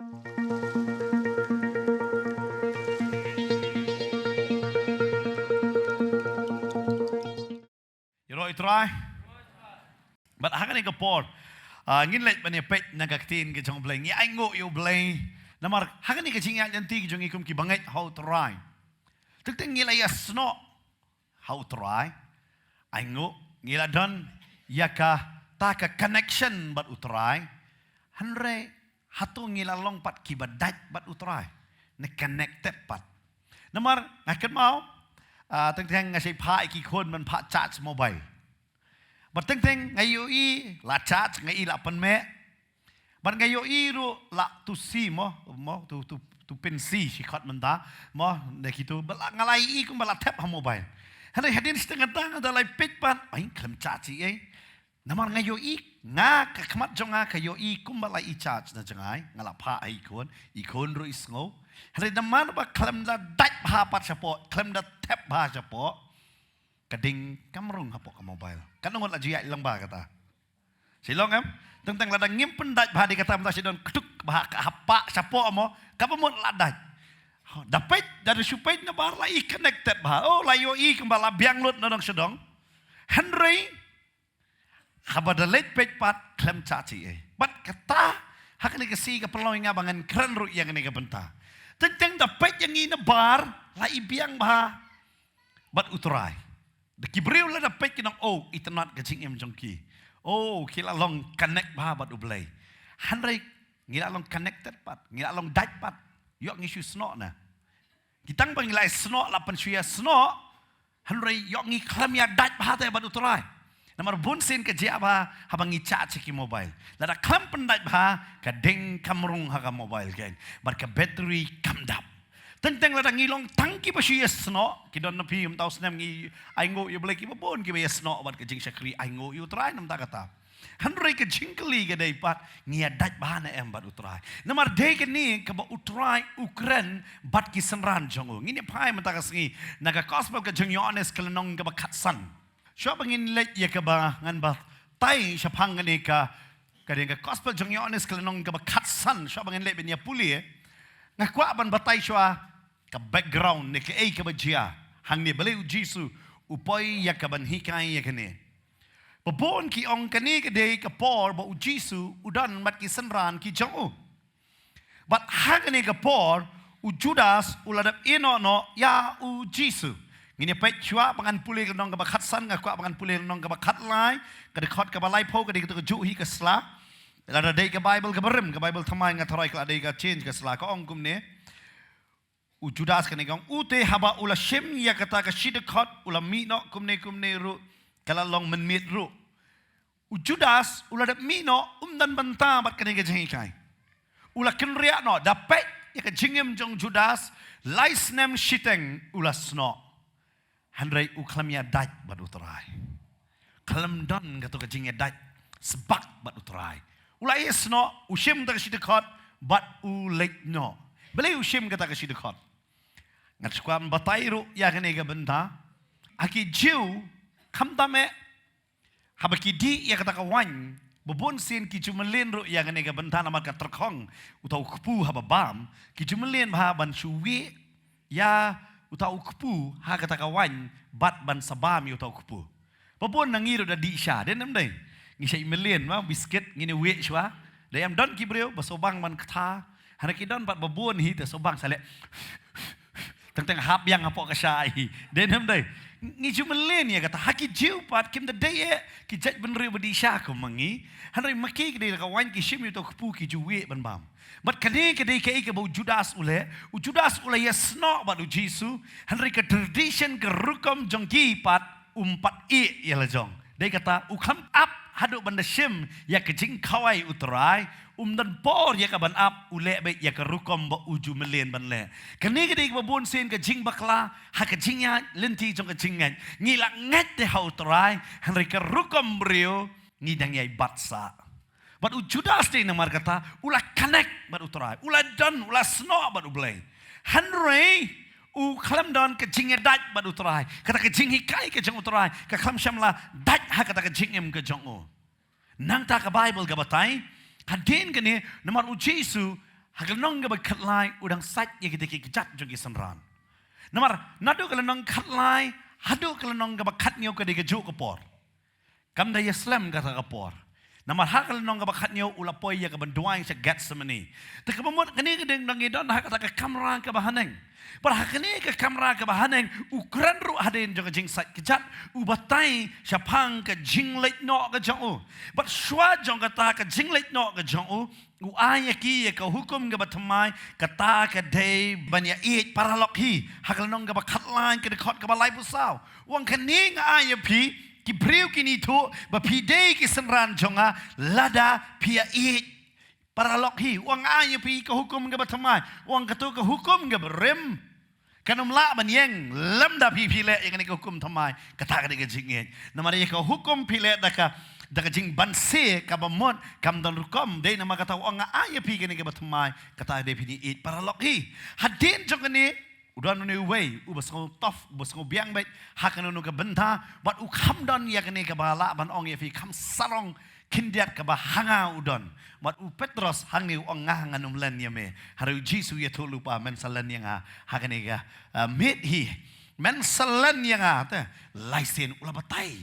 You know try. But hakan ni kapor. Ngin let bani pet nagaktin ke jong blay. Ngi ay ngo yo blay. Namar hakan ni kajing yan ti jong ikum ki bangay how try. Tukting ngila yasno how try. Ay ngo ngila don yaka taka connection bat utray. Hanre hatu ngila long pat ki badat bat utray. Ne connected pat. Namar nakat mau. Teng-teng ngasih pak iki kon man pak charge mobile. But teng-teng ngayo i la charge ngai la pen me. But ngayo i ru la tu si mo tu pensi si kat menda mo nek itu ngalai i kum bala tap ha mobile. Hari hadin setengah tang ada lai pit pan ai klem charge i. Namar ngayo i nga ka khamat jonga kayo i kum bala i charge na jangai ngala pa ai kon ru isngo. Hari naman ba klem da dat ha pat support klem da tap ha support kading kamrung hapo ka mobile kanong la jiya ilang ba kata silong am tentang ladang ngimpen dat ba di kata mta sidon ketuk ba ka hapa support mo kapamon ladat dapat dari supait na bar lai connected ba oh layo i kembala biang lut nodong sedong Henry habadalet pet pat klem chachi bat kata hakni kasi ka pelawing abangan kran ru yang ni ka benta tentang dapat yang ini bar lai biang bah bat utrai. Dekibriu la dapat kinang oh itanat gajing em jongki. Oh kila long connect bah bat ublay. Hanrei ngila long connected pat ngila long dat pat. Yok ngisu snok na. Kitang pangilai snok lapan suya snok. Hanrei yok ngi klam ya dat bah te bat utrai. Namar bunsin ke jia bah habang ngica ceki mobile. Lada klam pendat bah kadeng kamrung haga mobile kan. Bar ka battery kamdap. Tentang lada ngilong tangki pa siya sno. Kidon na piyum tau senam ngi aingo yu boleh kiba bon kiba ya sno bat kajing syakri aingo yu try nam ta kata. Hanrei ka jingkeli ka day pat ngia dat bah na em bat utray. Namar day ka ni ka ba utray ukren bat ki senran jongo. Ngini pai mentakas ngi naga gospel ka jong yones kalanong ka ba katsan. Siya pangin let ya ka ba ngan ba tay siya pangani ka kadang ka gospel jong yones kalanong ka ba katsan. Siya pangin let benya puli ngakwa ban batay siya ka background ni ka ay ka ba jiya hang ni baliw jisu upoy ya ka ban hikay ya kani babon ki ong kani ka day ka por ba u jisu udan mat ki senran ki jong but hagani ka por u Judas uladap ino no ya u jisu ngini pet chua pangan puli ka nong ka ba khatsan ngakwa pangan puli ka nong ka ba khatlai ka de khot ka ba lai po ka de ka ju hi ka sla lada day ka Bible ka barim ka Bible thamai nga tharai ka day ka change ka sla ka ong kum ne u Judas ka negong ute haba ula shem ya kata ka shidakot ula mino kum ne ru kala long menmit ru u Judas ula dap mino dan banta bat ka ne ka jengi kai ula kenria no dapat ya ka jingem jong Judas lais nem shiteng ula sno handrai u klamya dat bat utrai kalam don ka to ka jingya dat sebak bat utrai ulai esno ushim ta kasi dekot but ulek no beli ushim kata kasi dekot ngat skwam batairu ya kene ga benta aki jiu kamtame habaki di ya kata kawan bobon sin ki jumelin ru ya kene ga benta nama ka terkong utau kupu hababam ki jumelin ha ban suwi ya utau kupu ha kata kawan bat ban sabam utau kupu bobon nangiru da di sha den namdai ngisay million ma biscuit ngini we shwa dayam don kibreu basobang man kata hanaki don pat babon hi te sobang sale tentang hap yang apo ka sai denam dai ngi million ya kata haki jiu pat kim the day ki jaj benri badi sha ko mangi hanai maki ki ka wan ki shim to kpu ki juwe ban bam but kane ke dei ke bau Judas ule yasno bat u Jisu hanai ka tradition ke rukom jongki pat umpat i ya la jong dei kata ukam up haduk banda shim ya kejing kawai utrai dan por ya ka ban ap ule be ya ka rukom ba uju melen ban le kani ke dik babon sen ka jing bakla ha ka jing ya lenti jong ka jingan ngila ngat de ha utrai hanri ka rukom brio ngidang yai batsa bat u Judas de namar kata ula connect bat utrai ula dan ula sno bat ublay hanri u klam don ka jing dat bat utrai kata ka jing hikai ka jong utrai ka klam shamla dat ha kata ka jing em ka jong nang ta ka Bible ka batay hadin kani namar u Jisu Hakal nong ga kat lai udang sat ya kita kejat jong senran. Namar nado kalau nong kat lai, hado kalau nong ga kat nyo ka diga juk kapor. Kam da Islam kata kapor. Namar hakal nong ga kat nyo ulapoy ya ka banduang sa Getsemani. Ta kabamot kani ka ding nang idon hakata ka kamera ka bahaneng. Par hakani ka kamera ka bahaneng ukran ru hadin jong jing sat kejat ubatai syapang ka jingleit no ka jong. But shwa jong kata ka jingleit no ka jong. Uaya ki ya ka hukum ga batamai kata ka day banya it para lokhi hakal nong ga bakat lain ka dekot ka balai pusau. Wang kani nga aya pi ki priu kini tu ba pi day ki senran jonga lada pia it para lokhi wang aya pi ka hukum ga batamai wang katu ka hukum ga berem kanum la banyeng lamda pi le yang ni ka hukum tamai kata ka de jingin namari ka hukum pi le daka jing banse ka bamot kam dan rukom de nama kata wang aya pi ka ni ka batamai kata de pi it para lokhi hadin jong ni udan ni way ubas ko tof ubas ko biang bet hakan no ka benta but u kham don ya ka ni ka bala ban ong ya pi kham sarong kindiat ka ba hanga udon but u Petros hangi ong nga nganum len ya me haru Jisu ya tu lupa men salan yang hakan ni ka mit hi men salan yang ta laisen ula batai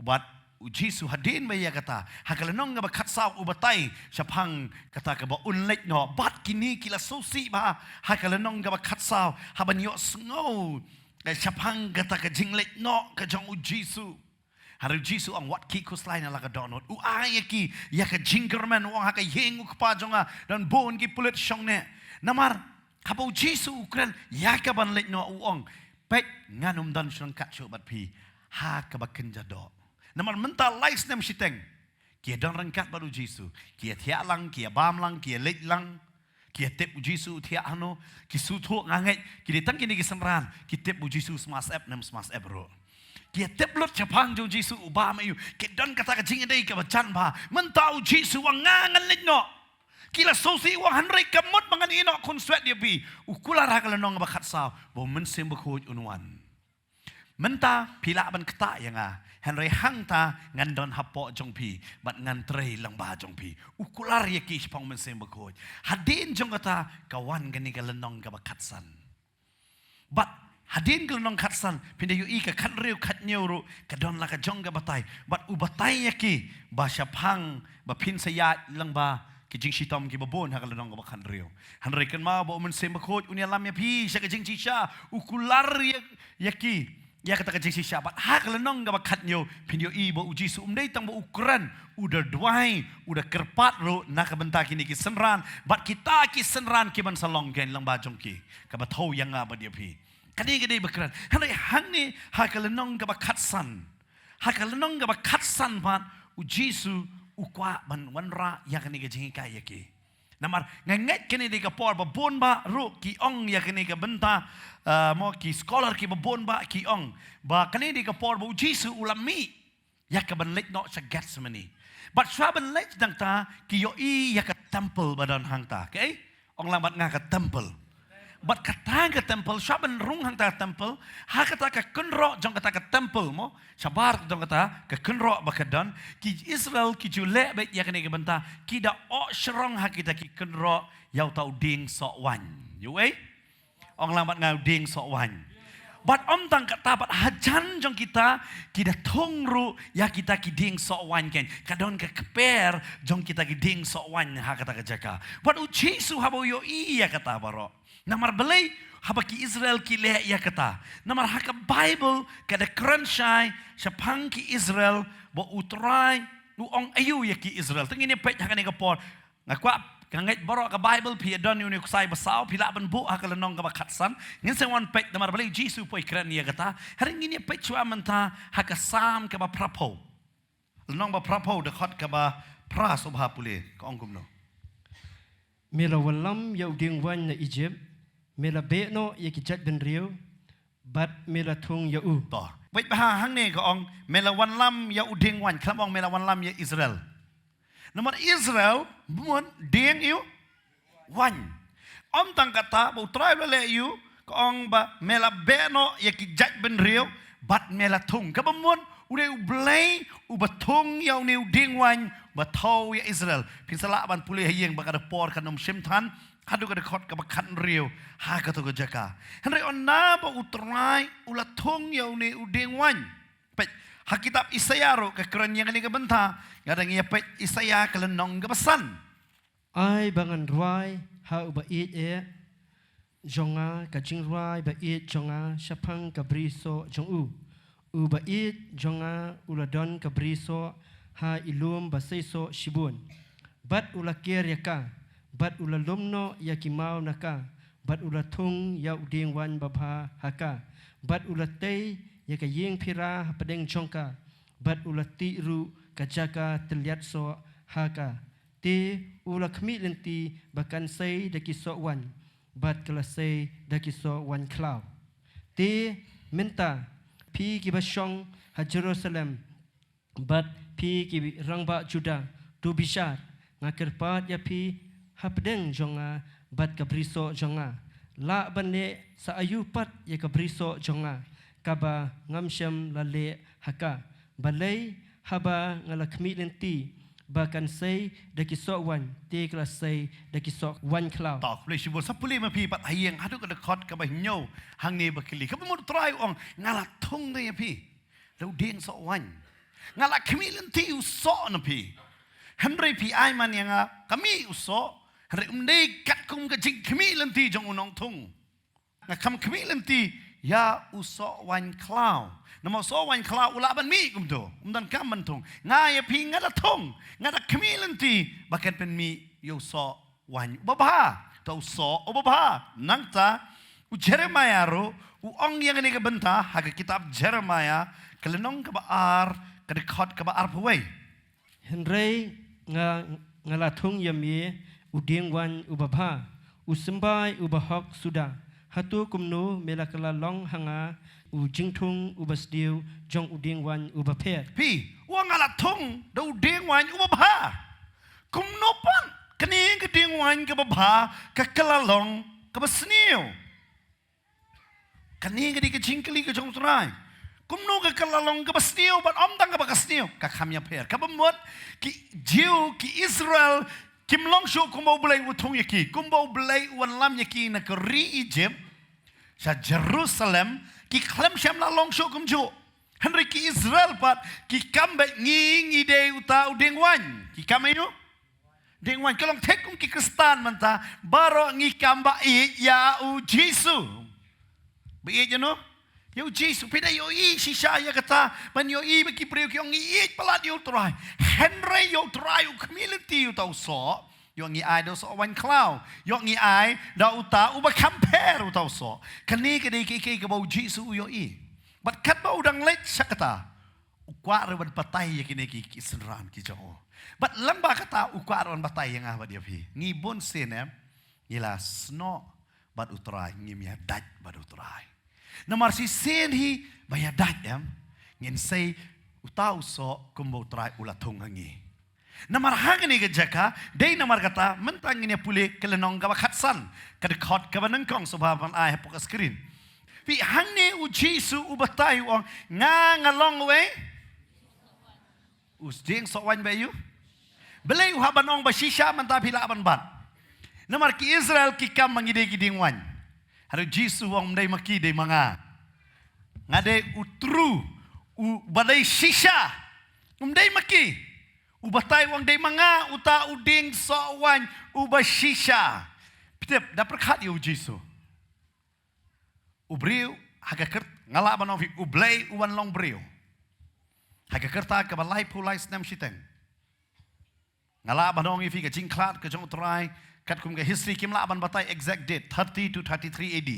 but Jisu hadin ba ya kata hakalanong nga bakat sa ubatay syapang kata ka ba unlek no bat kini kila susi ba hakalanong nga bakat sa haban yo sngo syapang kata ka jinglek no ka jong Jisu haru Jisu ang wat ki kuslay na laka donot uaya ki ya ka jingerman wang haka yengu pa jonga dan bon ki pulit syong ne namar hapo Jisu ukran ya ka ban lek no uong pek nganum dan syong kat bat pi ha ka ba kenjado namar mental lais nem siteng kia don rangkat baru Jisu kia tiak lang kia bam lang kia lek lang kia tep Jisu tiak ano ki sutu nganget kia ditang kini ki senran ki tep Jisu smas app nem smas app ro kia tep lot chapang jo Jisu ubama yu kia don kata ka jing dei ka bacan ba mentau Jisu wang ngangan lek no kila sosi wang hanrei kamot mangan ino kun sweat dia pi ukular hakala nong bakat saw bo mensem bakoj unwan menta pila ban kata yang Henry hang ta ngan don hapo jong pi bat ngan trei lang ba jong pi ukular ye ki pang men sem bakoj hadin jong kata kawan gani galenong ka bakatsan bat hadin galenong katsan pinda yu i ka kat reu kat nyeuru ka don la ka jong ka batai bat u batai ye ki ba syapang ba pin sayat lang ba ki jing shitom ki babon ha galenong ka bakan reu Henry kan ma bo men sem bakoj unia lam ye pi sya ka jing shisha ukular ye ki ya kata kajing si syabat hak lenong ga bakat nyo pinyo ibo uji su umdai tang bo ukuran udah duai udah kerpat ro nak bentak kini ki senran bat kita ki senran ki ban salong gen lang bajong ki ka bathau yang nga ba dia pi kani gede bekran hanai hang ni hak lenong ga bakat san hak lenong ga bakat san pat uji su ukwa ban wanra ya kani kajing ka ya ki namar nganget kini di kapor babon ba ru ki ong ya kini ka benta mo ki scholar ki babon ba ki ong ba kini di kapor ba Jisu ulami ya ka ban lek no sa Getsemani but swaban lek dang ta ki yo i ya ka temple badan hang ta okay ong lambat nga ka temple but kata ka temple swaban rung hang ta temple ha kata ka kunro jong kata ka temple mo sabar jong kata ka kunro ba kadan ki Israel ki jule ba ya kini ka benta ki da o shrong ha kita ki kunro yau tau ding so wan you eh ong lambat ngau ding so wan but om tang kata bat hajan jong kita thong ru ya kita ki ding so wan ken kadon ka keper jong kita ki ding so wan ha kata ka jaka but u Jisu habo yo i ya kata baro namar belai haba ki Israel ki le ya kata namar haka Bible kada kranshai syapang ki Israel bo utrai u ong ayu ya ki Israel tengini pet haka ni kapor ngakwa kanget borok ka Bible pi don uni kusai basau pila ban bu haka lenong ka bakatsan ngin sewan pet namar belai Jisu poi kran ya kata hari ngini pet chua menta haka sam ka ba prapo lenong ba prapo dekat ka ba pras obha pule ka ong kumno mela walam ya uding wan na Egypt mela be'no ya kijat ben riu bat mela thung ya u to wait ba hang ne ka ong mela wan lam ya uding wan klam ong mela wan lam ya Israel nomor Israel mun ding yu wan om tang kata bu trai le yu ka ong ba mela be'no ya kijat ben riu bat mela thung ka ba mun udah ublay ubatung yaw ni uding wan bathau ya Israel pinsala ban pulih hayeng bakada por kanom simtan hadu ka dekot ka bakan rio ha ka to jaka henry onna ba utrai ula thong yau ne udeng wan pe ha kitab Isaya ro ka kran yang ni ka benta ngadang ya pe Isaya kelenong ka pesan ai bangan ruai ha uba it jonga ka jing ruai ba it jonga shapang ka briso jong uba it jonga uladon ka briso ha ilum ba seiso shibun bat ula kier yaka bat ula lumno yakimau naka bat ula thung ya uding wan babha haka bat ula tei yaka ying pira padeng jongka bat ula tiru kajaka teliat so haka te ula khmi lenti bakan sei daki so wan bat kala sei daki so wan cloud te menta pi ki basong ha Jerusalem bat pi ki rangba Juda tu bishar ngakirpat ya pi hapdeng jonga bat kabriso jonga la bane sa ayupat ya kabriso jonga kaba ngamsyam lale haka balai haba ngalakmi lenti bahkan sei daki sok wan te kelas sei daki sok wan cloud tak boleh sibul sapuli ma pi pat hayeng hadu ka dekot ka ba nyau hang ni bakili ka mo try ong ngala thong de ya pi lo ding so wan ngala kemilen ti uso na pi henry pi ai man yang kami uso henry umdei kat kum ka jing kemilen ti jong unong thong ngakam kemilen ti ya uso wan cloud nama so wan cloud ula ban mi kum do dan kam man thong nga ya pi ngala thong ngada kemilen ti bakan pen mi yo so wan babha to so babha nangta u Jeremiah ro u ong yang ni ka benta ha kitab Jeremiah kelenong ka baar ka dekot ka baar pawai henry ngala thung yami uding wan ubabha usembai ubahok sudah hatu kumnu melakala long hanga ujingthung ubasdiu jong uding wan ubapet pi wa ngala thong do uding wan ubabha kumno pan kani ka ding wan ka babha ka kalalong ka basniu kani ka di ka jingkli ka jong trai kumno ka kalalong ka basniu bat omdang ka bakasniu ka khamya pher ka bamot ki jiu ki Israel kim long shu kumbo blai uthong yaki kumbo blai wan lam yaki na ka ri Egypt sa Jerusalem ki klam sham la long shu kum jo henry ki Israel pat ki kambe ngi de uta udeng wan ki kamayo deng wan kalong tekum ki Kristan manta baro ngi kamba ya u Jesu be you know yo Jesu pida yo i shisha ya kata ban yo i ki priu ki ngi i palat yo try henry yo try u community u tau so yo ngi ai do so wan cloud yo ngi ai da uta u ba compare u tau so kani ke de ki ka bau Jesu yo i but kat bau dang let sakata u kwa re ban patai ya kini ki senran ki jo but lamba kata u kwa ron patai yang ah dia pi ngi bon sen ngila sno bat utrai ngi mi daj bat utrai namar si sen hi baya daj ngin sei utau so kumbo utrai ula thong ngi namar hang ni gejaka dei namar kata mentang ni pule kelenong ka bakhatsan ka dekot ka banang kong sobaban ai pok screen pi hang ni u Jesu u batai ong ngalong we us ding so wan bayu belai u habanong basisha manta pila ban ban namar ki Israel ki kam mangide ki ding wan haru Jesu ong dei maki dei manga ngade utru u badai shisha dei maki ubatai wang dei manga uta uding so wan ubashisha pitep da perkhat yo Jesu ubriu haga kert ngala banovi ublei uwan long briu haga kerta ka balai pulai snam shiteng ngala banong ifi ka jingklat ka jong trai kat kum ka history kim la ban batai exact date 30 to 33 AD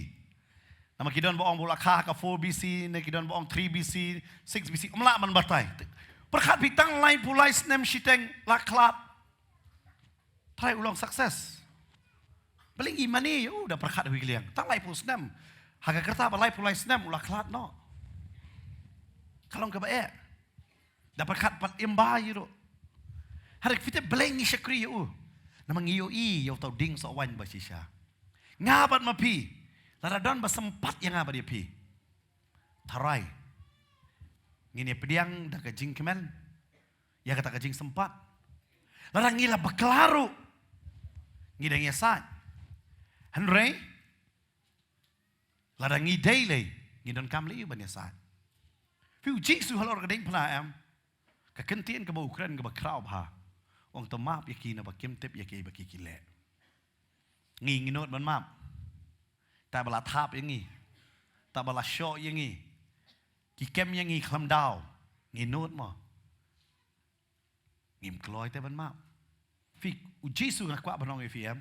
nama kidon boong bola ka 4 BC ne kidon boong 3 BC 6 BC umla ban batai perkhat bitang lain pulai snem shiteng laklat try ulang sukses paling imani yo udah perkhat wi kliang tang lai pul snem haga kerta balai pulai snem laklat no kalong ka bae da perkhat pat imba yuro hari fite beleng ni shakri yo namang iyo i yo tau ding so wan ba shisha ngabat mapi laradon ba sempat yang ngaba dia pi tarai ngini pediang dah kajing kemen ya kata kajing sempat larang ngila baklaru ngidang yasat Henry, là ngi đây lì, ngi don cam lý bên nhà sai. Vì Jesus halor cái đinh phna em, cái kinh tiên cái bầu Ukraine cái bậc khao bà, ông tôm map yaki na bậc kim tép yaki bậc kiki lệ. Ngi nốt bên map, ta bala tháp yang ngi, ta bala short yang ngi, ki kem yang ngi kham đào, ngi nốt mà, ngim kloi ta bên map. Vì Jesus ngak qua bên ông ấy em,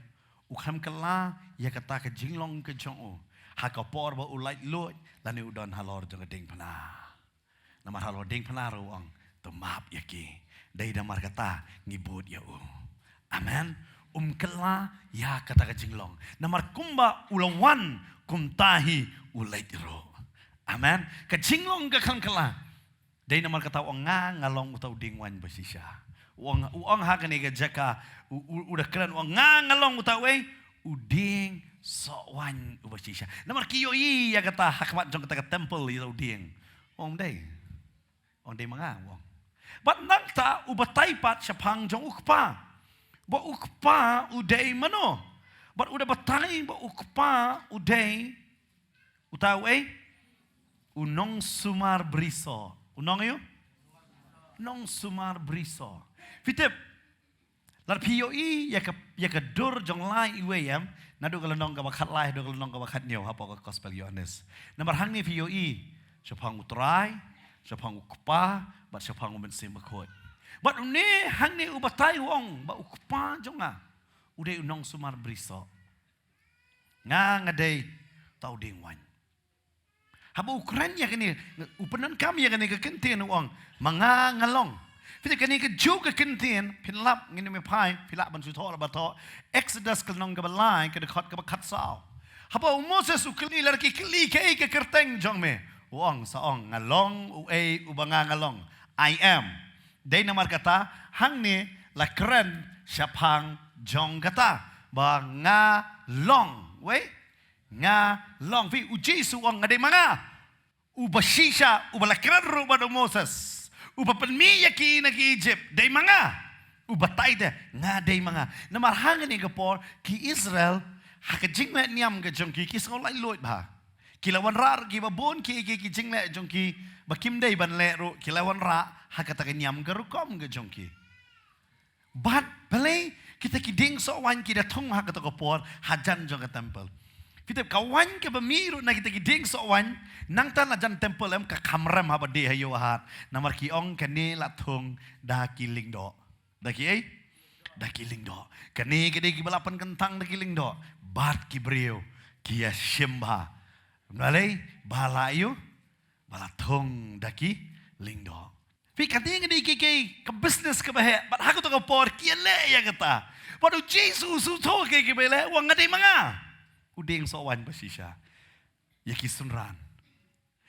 kham kala ya kata ke jinglong ke jong o, hakapor ba ulai lot, lani udon halor jong ding phna. Namar halor ding phna ro ang to map yaki dai damar kata ngibut ya o. Amen. Kala ya kata ka jinglong namar kumba ulawan kumtahi ulai ro. Amen. Ka jinglong ka kala dai namar kata ong ngalong utau dingwan basisya. Uang hakani ka jaka udah keren uang ngalong utau uding sowan basisya. Namar kiyo ya kata hakmat jong kata temple ya uding. Ong dai mga wong. But nangta ubatay pat siya pang jong ukpa. Ba ukpa uday mano. But udah batay ba ukpa uday utaw unong sumar briso. Unong yun? Unong sumar briso. Fitip. Lar POE ya ka dur jong lai iwe yam. Nado kalau nong ka bakat lai do kalau nong ka bakat nyo hapo ka gospel Yohanes. Namar hang ni POE siya pang utray. Siya pang ukpa, bat siya pang umensi makot. Bat une hang ni ubatay wong, ba ukpa jong nga. Uday unong sumar briso. Nga day tau dingwan. Haba Ukraine ya kani, upanan kami ya kani kakintin wong, mga ngalong. Pita kani ka Jew kakintin, pinlap, ngini may pay, pilap ban suto bato, Exodus kalnong kabalay, kadakot kabakat sao. Haba Moses ukali larki kili kay kakerteng jong me. Uang saong ngalong ubanga ngalong I am. Day namar kata hang ni la keren siapang jong kata ba ngalong ngalong vi uji suang ngade mga ubashisha ubala keren ruba do Moses ubapenmi yaki nagi Egypt day mga ubatay de ngade mga namar hang ni gapor ki Israel hakajing na niam ga jong ki kisong lai loit ba kilawan rar ki babon ki jingle jongki bakim dai ban le ro kilawan ra hakata nyam garukom ga jongki bat bale kita kiding so wan ki da thong hakata ko por hajan jong ka temple kita kawan ke bamiru na kita kiding so wan nang tan ajan temple em ka kamram ha bade hayo hat namar ki ong kani la thong da kiling do da ki da kiling do kani gede ki balapan kentang da kiling do bat ki breu ki shimba Nalay balayo balatong daki lingdo. Pi kating di kiki ke business ke bahe, bat haku to por kiele ya kata. Padu Jesus uto ke bele wang ngade mga. Uding sowan basisya. Ya kisunran.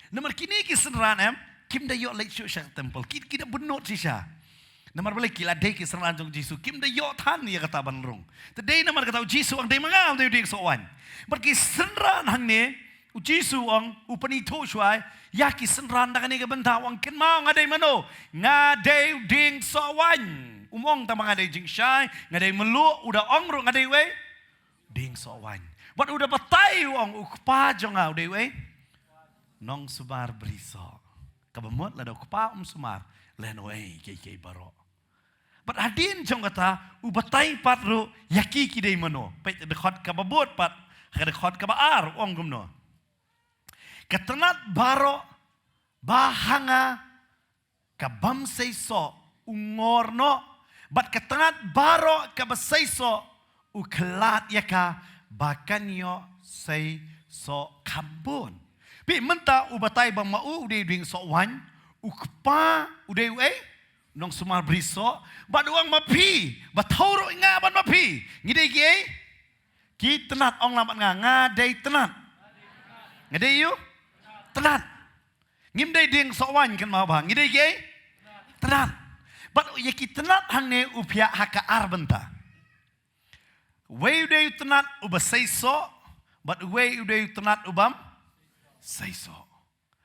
Namar kini kisunran em kim da yo lek shu syak temple. Kita benot sisya. Namar bale kila day kisunran jong Jesus kim da yo tan ya kata banrung. Today namar kata Jesus ang day mga uding sowan. Bar kisunran hang ni Ujisu ang upanito shuai yaki senran da kani benta wang ken mau ngadai mano ngadai ding sawan umong ta ngadai jing syai ngadai melu udah ong ru ngadai we ding sawan bat udah batai wang ukpa jonga udah we nong sumar briso kabamot la da ukpa sumar leno ke baro bat adin jong kata ubatai pat ru yaki kidai mano pet dekhot kababot pat dekhot kabaar ong gumno Katanat baro bahanga kabamsayso ungorno bat katanat baro kabasayso uklat yaka bakanyo sayso kabon. Pi menta ubatay bang mau uday ding so wan ukpa uday nong sumar briso baduang mapi batoro nga ban mapi ngide ki tenat ong lamat nga day tenat ngide yu tenat. Ngimday ding sowan kan mau bang. Ngidai ke? Tenat. But yaki tenat hane upya haka arbenta. Way uday tenat uba sayso, but way uday tenat ubam sayso.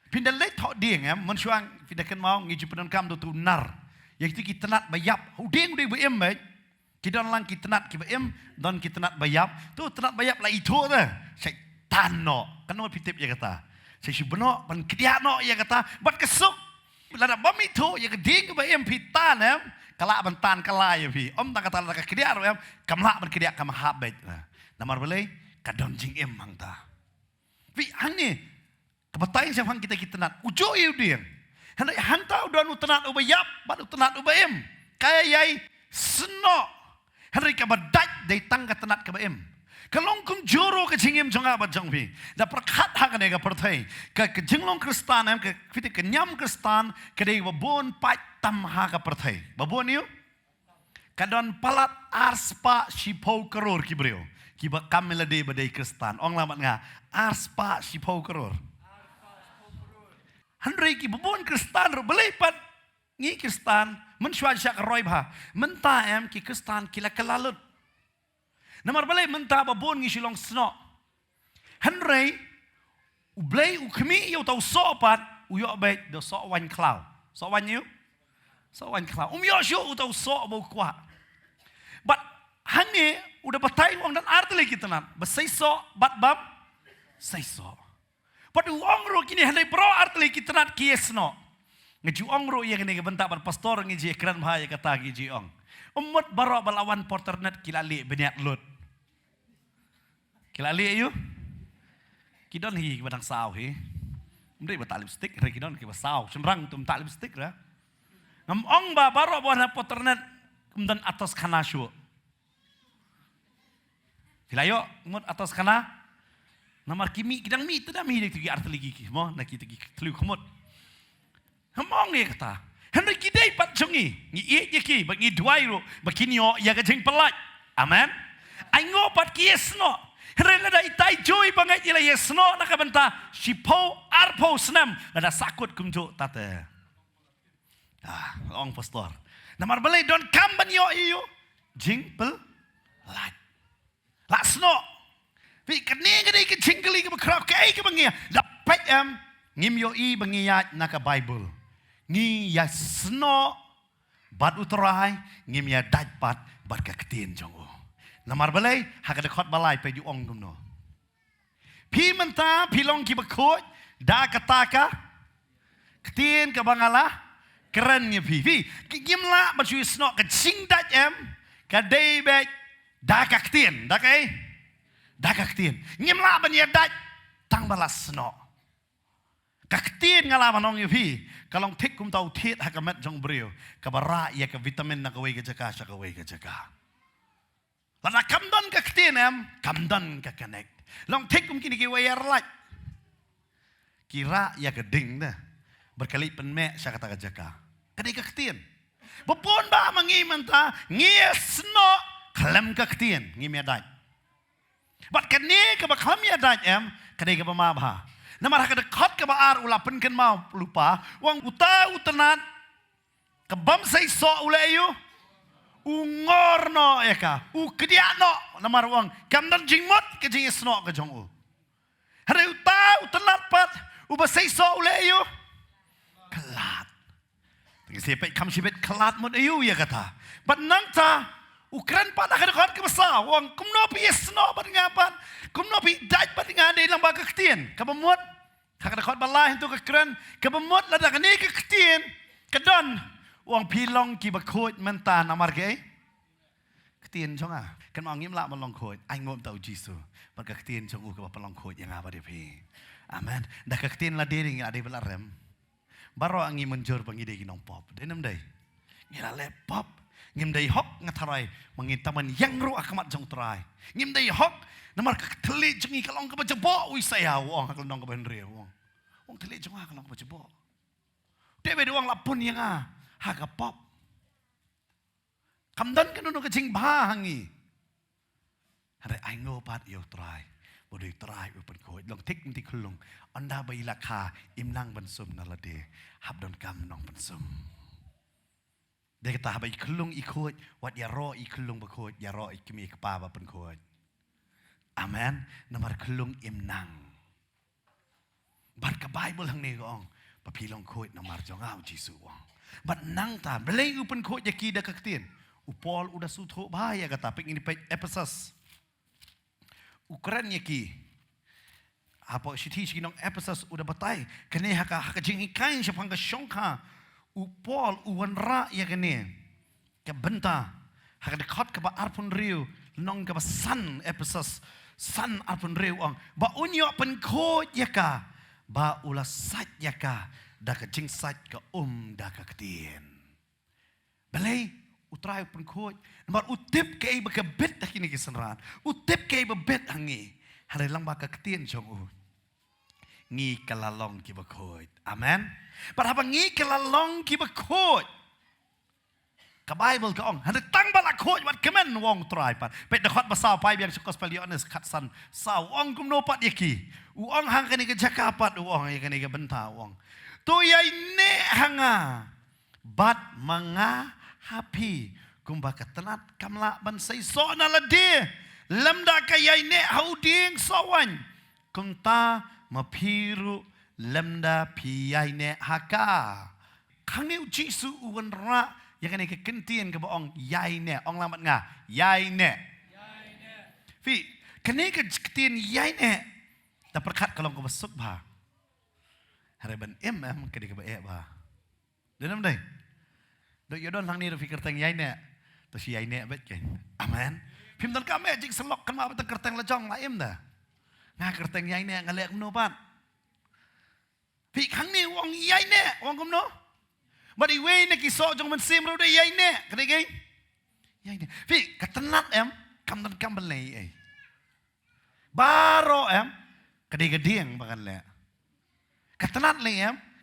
Pindah late thọ ding em, mensuang pindah kan mau ngiji penan kam tu nar. Yaki ki tenat bayap. Uding uday bu em Kita lang kita nak kita don kita nak bayap. Tu tenat bayap lah itu tu. Syaitan no. Kan orang pitip ya kata. Saya si benar pan kedia no ya kata. Bat kesuk. Lada bom itu ya keding ke pitan kalak bentan kalai ya pi. Tak kata lada kedia ro kamlak ban kedia kam habet. Namar boleh kadon jing hang ta. Pi hang ni kebetai siapa kita nak. Ujo iu dia. Hendak hanta udon utenat ubayap bat utenat ubayem. Kaya yai seno. Hendak kabadat day tangga tenat kabaem. Kalong kum joro ke jingim jonga bat jongpi. Da perkat hang ne ka pertai. Ke jinglong Kristan ke fitik ke nyam Kristan ke dei babon pat tam ha ka pertai. Babon yu? Kadon palat arspa shipau keror kibreo. Kiba kamela de badai Kristan. Ong lamat nga arspa shipau keror. Handrei ki babon Kristan ro belepat ngi Kristan mensyua syak roy bha. Menta ki Kristan kila kelalut. Namar balai mentah babon ngi silong sno. Henry ublay ukmi yo tau sopat uyo baik do so wan klau. So wan you? So wan klau. Yo syo tau so bau kwa. But hangi udah batai wang dan arteli kita nan. Basai so bat bab sai so. But uang ro kini henry bro arteli kita nan kiesno. Ngeju ong ro yang ni bentak bar pastor ngeji ekran bahaya kata ngeji ong. Umut barok balawan porternet kilali banyak lut. Kilali ayu. Kidon hi badang saw hi. Mdai batal lipstick re kidon ki basaw. Semrang tum tak lipstick ra. Ngam ong ba barok bana porternet kemudian atas kana syu. Kilayo umut atas kana. Namar kimi kidang mi tu dah mi dik art lagi ki mo nak kita ki telu kemut. Ngam ye kata. Hendak kidai pat jongi. Ngi ye ki bagi duai ro bakinyo ya ka jeng pelat. Amen. Ai ngo pat ki esno. Rela da itai joy bangai ila yesno nakabenta sipo arpo snam ada sakut kumjo tate. Ong pastor. Namar balai don kamban yo iyo jing pel lat. Lasno. Vi kene gede ke jingli ke krau ke ke bangia. Dapat ngim yo I bangia naka Bible. Ni yasno bad uterai ngim ya dajpat bad ka ketin jongo. Namar balai hak ada khot balai pe ju ong dum no. Pi menta pilong ki bakot da kataka ketin ka bangala keren nya pi. Ki gimla ba ju sno ka sing daj ka dei be da ka ketin da kai da ka ketin. Ngimla ban ya daj tang balas sno. Ka ketin ngala manong yu pi kalong thik kum tau thit hak met jong breu ka bara ya ka vitamin na ka wei ka jaka sa ka wei ka jaka. Lana kamdan ka ketin kamdan ka connect. Long take kini ki wayar light. Kira ya geding dah. Berkali penme saya kata jaka. Kadi ka ketin. Bapun ba mangi menta ngiesno kalam ka ketin ngi medai. Bat kani ka ba kham ya dai kadi ka pamabha. Namar ka dekat ka ba ar ulapen kan mau lupa wang uta utenat ka bam sai so ulayu. Ungorno eka, ukediano namar wang kamdan jingmot ke jingisno ke jongu. Hari uta utenat pat ubasai so uleyo kelat. Tengah sepet kam sepet kelat mod ayu ya kata. Pat nangta ukran pat akan dekat ke besar wang kumno pi esno pat ngapan kumno pi daj pat ngade lang ba ketien kabamot hak dekat balai itu ke kran kabamot lada kani ke ketien kedon. Wang pilong ki bakut menta namar ke ketien jonga kan mangim la malong khot ai ngom tau jisu ba ka ketien jong u ka palong khot yang apa de pi amen da ka ketien la dering ade bela rem baro angi menjur pangide ki nong pop denam dai ngira le pop ngim dai hok ngatarai mangitaman yang ru akamat jong trai ngim dai hok namar ka teli jongi kalong ka bajebo ui saya wong ka nong ka benre wong teli jonga kalong ka bajebo debe de wong lapun yang haka pop. Kamdan kan uno kecing bahangi. Hari aingo pat yo try. Bodoi try upan koi. Long tik nanti kulung. Anda bayi laka imnang bansum nalade. Habdon kam nong bansum. Dia kata habai kulung ikut. Wat ya ro ikulung bakut. Ya ro ikimi kepaba pan koi. Amen. Namar kulung imnang. Bar ka Bible hang ni gong. Papilong koi namar jongau Jisu wong. But nang ta belai upan koi yaki da kaktin Paul udah sutuh bahaya kata pek ini pek Ephesus. Ukuran ki. Apa siti nong Ephesus udah batai. Kene haka jingi kain siapa ka syongka. Paul uwanra ya kene. Ke benta. Haka dekat ke ba arpun riu. Nong ke ba san Ephesus. San arpun riu ang. Ba unyo pen ko ya ka. Ba ula sat ya ka. Da ka jing sat ka da ka ketien. Balai utrai pun ko. Namar utip ke ba ka bet dak ini kisenran. Utip ke ba bet hangi. Hari lang ba ka ketien jong ngi kalalong ki ba ko. Amen. Padahal ngi kalalong ki ba ko. Ka Bible ka ong. Handa tang bala ko wat kemen wong try pat. Pet dekat basau pai biang sukos peliones katsan. Sau ong kum no pat yaki. Uong hang kani ke jakapat uong ya kani ke benta uong. Tu yai ne hanga. Bat manga happy. Kumba ketenat kamla ban sai so na lade. Lamda ka yai ne hauding sawan. Kum ta mapiru lamda pi yai ne haka. Kang ne jisu uwan ra. Yang ini kekentian ke boong yai ne ong lamat nga yai ne fi kene kekentian yai ne ta perkat kalau ko besuk ba haraban kedi ke ba denam dai do yodon hang ni do fikir tang yai ne to si yai ne bet ken amen phim tan ka me jing selok kan ma bet kerteng lejong la dah nga kerteng yai ne ngalek no pat fi khang ni wong yai ne wong kum no But iwe na kiso jong man simro de yai ne. Kene geng. Yai ne. Fi katenat kam tan kam belai Baro kede gedieng bakan le. Katenat le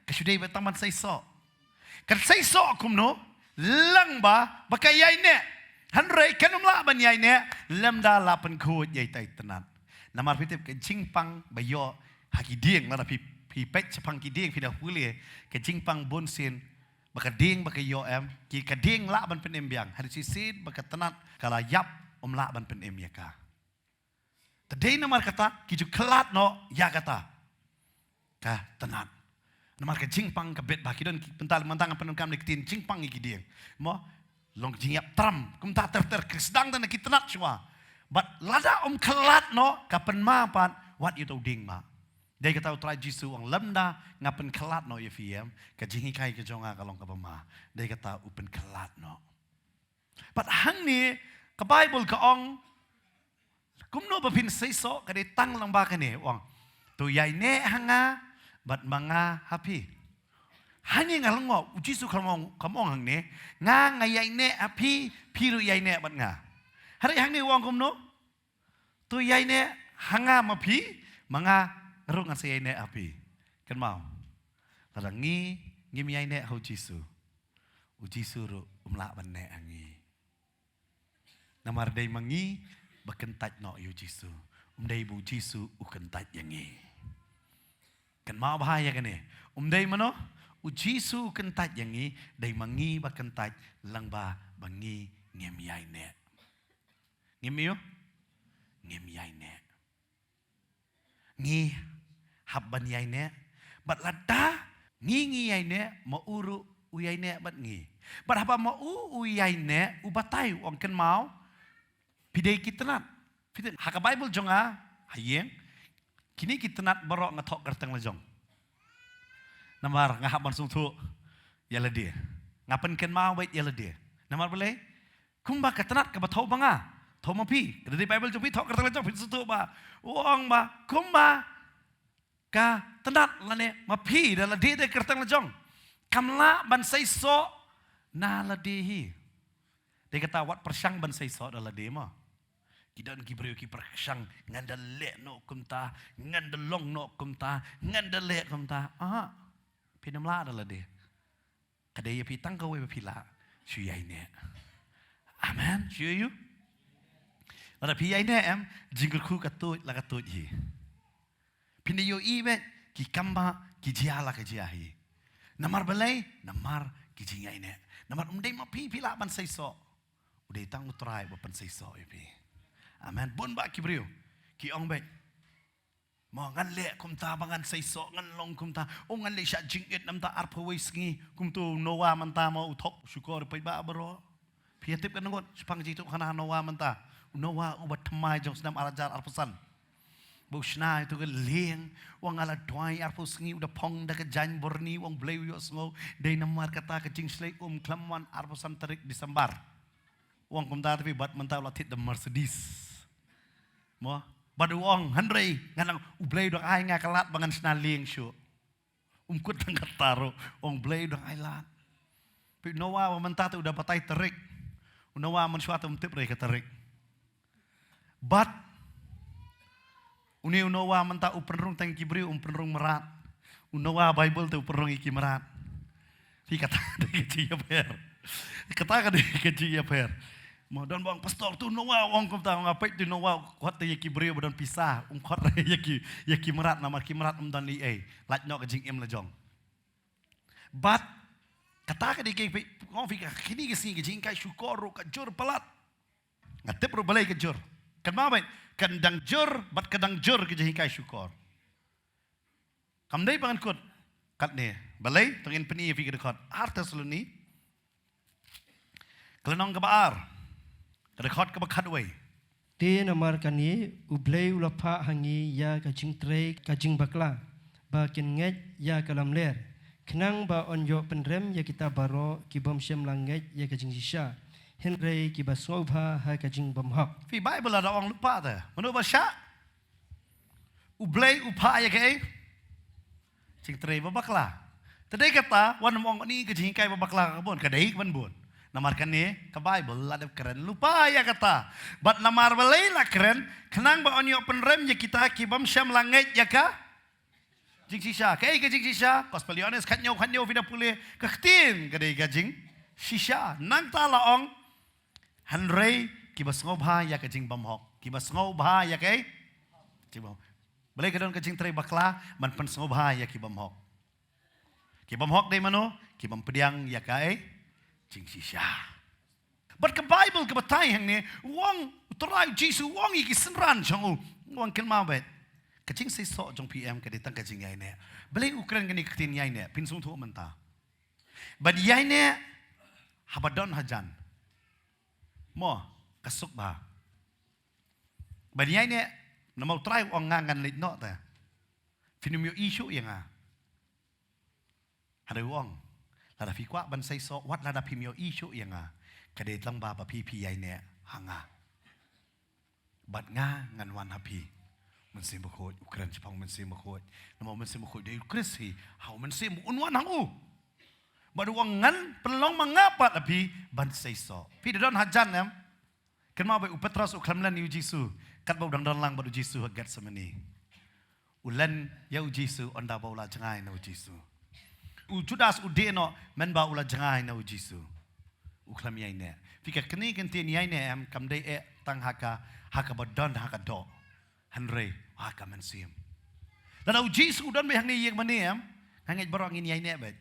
kasudai betaman sai so. Kan sai so kum no lang ba bakai yai ne. Hanrei kanum la ban yai ne lamda la pen ko yai tai tenat. Namar pitip ke jingpang bayo hakidieng la pi pek chapang kidieng fi da hule ke jingpang bonsin Bakading bakayo ki kading la ban penem biang hari sisid bakatenat kala yap la ban penem ya ka. Tadai namar kata kiju kelat no ya kata. Ka tenat. Namar ka jingpang ka bet bakidon pental mantang penun kam dikitin jingpang iki ding. Mo long jingyap tram kum ta ter sedang tan ki tenat semua. But lada kelat no ka penmapan what you to ding ma. Dia kata utrai Jisu ang lamda ngapen kelat no ya fiem ka jingi kai ke jonga kalong ka pama. Dia kata upen kelat no. But hang ni ka Bible ka ong kumno bapin seiso ka de tang lang ba ka ni wang. Tu yai ne hanga bat manga happy. Hani ngalongo Jisu kamong hang ni nga yai ne happy piru yai ne bat nga. Hari hang ni wang kumno tu yai ne hanga mapi manga ngerung ngan sayai ne api. Kan mau. Tarang ngim yai ne hau Jisu. U Jisu ru umla ban ne angi. Namar dai mangi bakentat no yu Jisu. Dai bu Jisu u kentat yangi. Kan mau bahaya kan ne. Dai mano u Jisu kentat yangi dai mangi bakentat lang ba bangi ngim yai ne. Ngim yo? Ngim yai ne. Ngi habban yai ne bat lada ngi yai ne ma uru u yai ne bat ngi bat haba ma u yai ne u batai wong ken mau pidei kitnat fitin haka Bible jonga hayeng kini kitnat barok ngathok kerteng lejong namar ngahaban sungtu yala dia ngapen ken mau bait yala dia namar boleh kumba kitnat ka bathau banga thau ma pi dari Bible jong pi thok kerteng lejong fit sutu ba wong ba kumba ka tenat lane mapi dala dia de kertang lejong kamla ban sai so na la dehi dia kata wat persang ban sai so dala de ma kidan ki persang ngandal le no kumta ngandalong no kumta ngandale kumta pinamla dala de kadaya pi tang ka we pila suyai ne amen shuyu la pi ai ne jingul khu katut la katut hi Pinayo ibe ki kamba ki jiala ke jiahi. Namar balai namar ki jingai ne. Namar umdai ma pi pila ban sai so. Udai tang utrai ba ban sai so ipi. Amen. Bon ba ki brio. Ki ong be. Mo ngan le kum ta bangan sai so ngan long kum ta. O ngan le sha jingit nam ta arpawai sngi kum tu nowa man ta mo uthok syukur pai ba bro. Pia tip kan ngot sepang jitu kana Noah menta. Noah ubat temai jong senam arajar arpusan. Busna itu ke liang wang ala doai arpus ngi udah pong dah ke jan borni wang bleu yo sngo dai namar kata ke jing slei klamwan arpusan terik disembar. Wang kumta tapi bat menta la tit the Mercedes. Mo badu wang handrei nganang bleu dong ai ngakalat bangan sna liang syu. Kut tang kataro wang bleu dong ai lat. Pi Noah menta tu udah patai terik. Noah mensuatu mtip rei ke terik. But uni Noah menta upenrung tang kibri upenrung merat. Noah Bible tu upenrung iki merat. Fi kata de kecil ya per. Kata ka de kecil ya per. Modon bang pastor tu Noah wong kum ta ngapai tu Noah kuat te kibri bodon pisah kuat yaki merat nama ki merat dan li ai. Laj nok ke jing im la jong. But kata ka de ke ngong fi kini ke sing ke jing kai syukur ka jur pelat. Ngatep ro balai ke jur. Kenapa? Kadang jur, bat kadang jur ke jahikai syukur. Kamdai pangan kut, kat ni, balai tengin peni fikir dekat. Arta seluni, kelenong kebaar, dekat kebakat way. Ti namar kani ublei ulapa hangi ya kajing trei kajing bakla. Bakin nget ya kalam ler. Kenang ba onyo penrem ya kita baro kibom syam langet ya kajing sisha. Henry kibasngobha ha kajing bamhak. Fi Bible ada orang lupa dah. Menurut baca, ublei upa ya ke? Cing trei babakla. Tadi kata wan mong ni kajing kai babakla kabon kadai ban bon. Namarkan ni ke Bible ada keren lupa ya kata. Bat namar balai lah keren. Kenang ba onyo penrem ya kita kibam syam langit ya ka? Jing sisha. Kai kajing sisha. Kospeliones kanyo vida pulih kektin kadai kajing sisha. Nang ta laong Henry kibas ngobha ya kajing bamhok. Kibas ngobha ya kay cibam. Balai kadon kajing tray bakla man pen ngobha ya kibamhok. Kibamhok day mano kibam pediang ya kay jing sisha. But ke Bible ke batai hang ni wong utrai Jesu wong iki senran jong wong ken mabet. Kajing say so jong PM ka ditang kajing yai ne. Balai ukran gani ktin yai ne pinsung thu menta. But yai ne habadon hajan. Mo kasuk ba. Banyai ni namau try ong ngangan lit no ta. Finum yo issue yang a. Ada wong. Lada fi kwa ban sai so wat lada pim yo issue yang a. Kade tlang ba pi yai ne hanga. Bat nga ngan wan happy. Man sim bakot Ukraine Jepang man sim bakot. Namau man sim bakot de Kristi. Hau man sim unwan hangu. Badu wangan pelong mengapa tapi ban seiso. Pi don hajan em. Kenapa upetras uklamlan yu Jisu. Kat bau dang lang badu Jisu hagat semeni. Ulan ya Jisu onda bau la jangai na Jisu. Judas udeno men ba ula jangai na Jisu. Uklam yai ne. Pi ka keni kentin yai ne em kam dei tang haka badon haka do. Henry haka men sim. Dan Jisu don be hang ni yeng mani em. Hangai barang ini yai ne bet.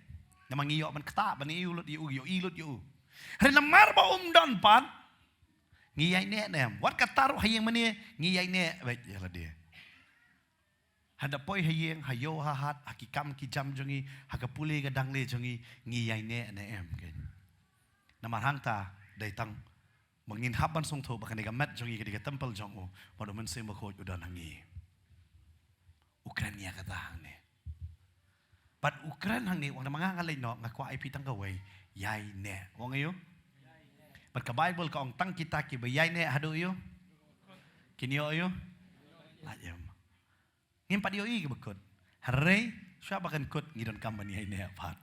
Namang iyo man kata ban iulut yu. Hari namar ba don pan. Ngiyai ne nem. Wat kataru hayeng mani ngiyai ne baik ya la dia. Hada poi hayeng hayo hahat hakikam kijam jongi hakapuli gadang le jongi ngiyai ne em ken. Namar hangta dai tang mangin haban song tho bakan mat jongi ke temple jongo padu men sem ko udan hangi. Ukraina kata hang ne. But Ukraine hang ni wang mga ngalay no ngakwa ay pitang gaway yay ne. Wang ayo? But ka Bible ka ong tang kita ki ba yay ne hado yo? Kinyo ayo? Layam. Ngim pa diyo i bakot. Haray siya bakan kot ngidon kamban yay ne pat.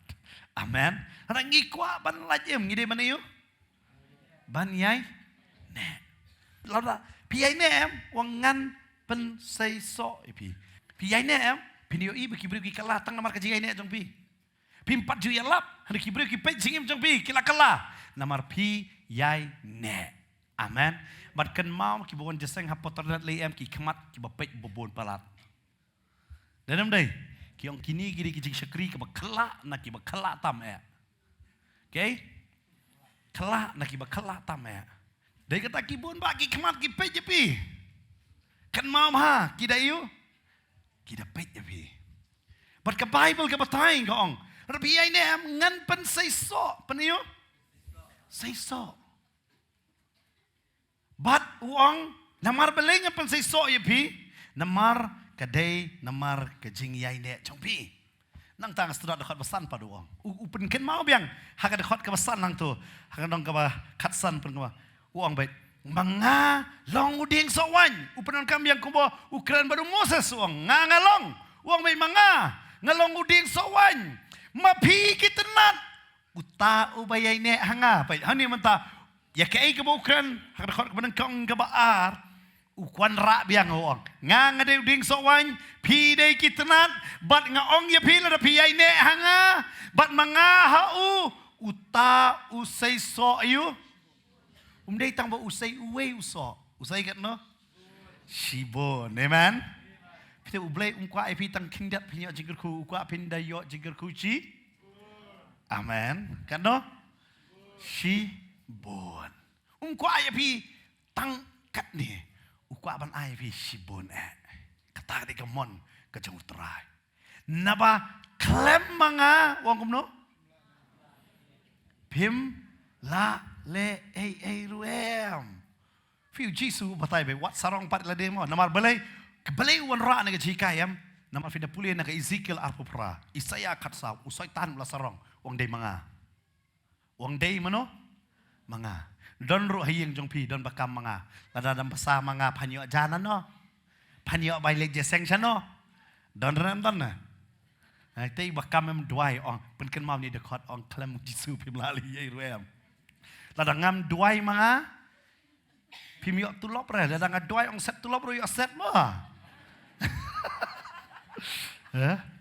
Amen. Harang ngikwa ban layam ngide man ayo? Ban yay ne. Lada piyay ne em wang ngan pen say so ipi. Piyay ne em Pinyo ibu kibri ki kalah tang namar kajingai ne jong pi. Pimpat ju ya lap, hari kibri ki pej jingim jong pi kila kalah. Namar pi yai ne. Amen. Bat kan mau ki bawon jeseng ha poternat le em ki kemat ki ba pej bobon palat. Dalam dai ki ong kini giri ki jing syakri ki ba kala na ki ba kala tam e. Okay? Kala na ki ba kala tam e. Dai kata ki bon ba ki kemat ki pej je pi. Kan mau ha ki dai yu. Kita pet ya pi. But ke Bible ke batai ka ong. Rabi ai ne ngan pen sai so pen yo. Sai so. But uang namar beling apa say so ya pi namar kadai namar kajing yai ne chong pi. Nang tang sedot dekat besan pada uang. Upen ken mau biang hak dekat ke besan nang tu. Hak dong ke katsan pun ke uang baik. Manga long uding so wan. Upen kam yang kubo Ukraine baru Moses uang ngalong. Uang baik manga ngalong uding so wan. Mapi kita nat uta ubayai ne hanga baik. Hani mentah ya kei ke Ukraine hak dekat ke benengkong ke baar. Ukwan rak biang uang. Nga ngade uding so wan. Pi day kitnat. Bat nga ong ya pi la pi ay ne hanga. Bat mga hau. Uta usay so ayu. Umday tang ba usay uwe uso. Usay kat no? Shibon. Amen? Pita ublay umkwa ay pitang kindat pinyo jigger ku. Ukwa pindayo jigger ku chi. Amen? Kat no? Shibon. Umkwa ay pi tang kat ni. Ukwa ban ay pi shibon kata di kemon kejang uterai. Naba klem manga wong kumno. Pim la le ruem. Fiu Jisu batai be wat sarong pat la demo. Namar balai kebalai wan ra na kajikayam. Namar fida pulih na Ezekiel arpupra. Isaya katsa usai tan la sarong wong dei manga. Wong dei mano manga. Don ru hayeng jong pi don bakam manga. Lada dam basa manga panyo jana no. Panyo bai lek jeseng chano. Don ram don na. Ai tei bakam em duai ong pen ken mau ni dekat ong klem Jisu pim lali ye ruem. Lada ngam duai manga. Pim yo tulop re lada ngam duai ong set tulop ru yo set mo.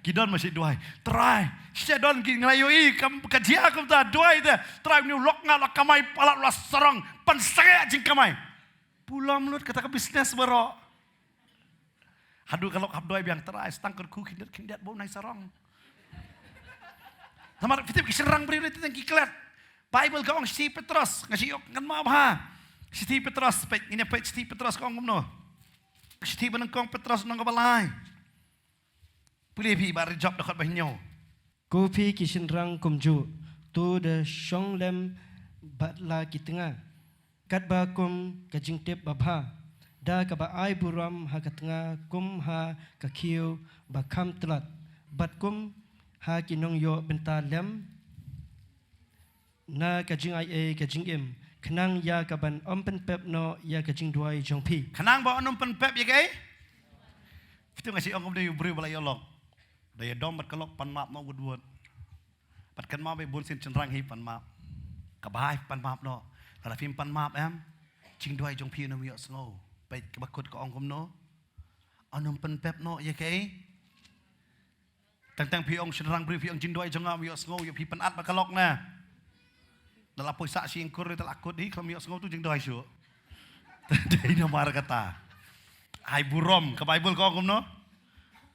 Kidon masih duai. Try. Syedon ki nglayoi kam kajia kam ta duai te. Try ni lok ngala kamai palat la sarang pan sange jing kamai. Pulang mulut kata ke bisnes bero. Hadu kalau hab duai biang try stangker ku kindat bau nai sarang. Namar fitip ki serang beri itu tang kiklat. Bible ka ong si Petrus ngasi yok ngan ma ba. Si Petrus pe ini pe si Petrus ka ong no. Si benang kong Petrus nang balai. Pulih pi bar job dekat bahinyo. Kopi kishin rang kumju. Tu de shong lem batla kitengah. Kat ba kum kajing tip babha. Da ka ba ai buram ha katengah kum ha ka kiu ba kam telat. Bat kum ha kinong yo benta lem. Na kajing ai kajing im. Kenang ya ka ban ompen pep no ya kajing duai jong pi. Kenang ba onom pen pep ya kay? Fitu ngasi ong kumde beri balai olok. Daya dom bat kelok pan map mau wud. Pat kan map be bun sin cenrang hi pan map. Kabahai pan map no. Kada fim pan map em. Jing duai jong pi no mi yok sngo. Pai kabakut ko ong kum no. Onom pen pep no ya kay? Tang pi ong cenrang beri pi ong jing duai jong mi yok sngo yo pi pan at ba kelok na. Dalam poisa si ingkur itu lakut di kalau mi yok sngo tu jing duai syu. Dai namar kata. Ai burom ke Bible ko ong kum no.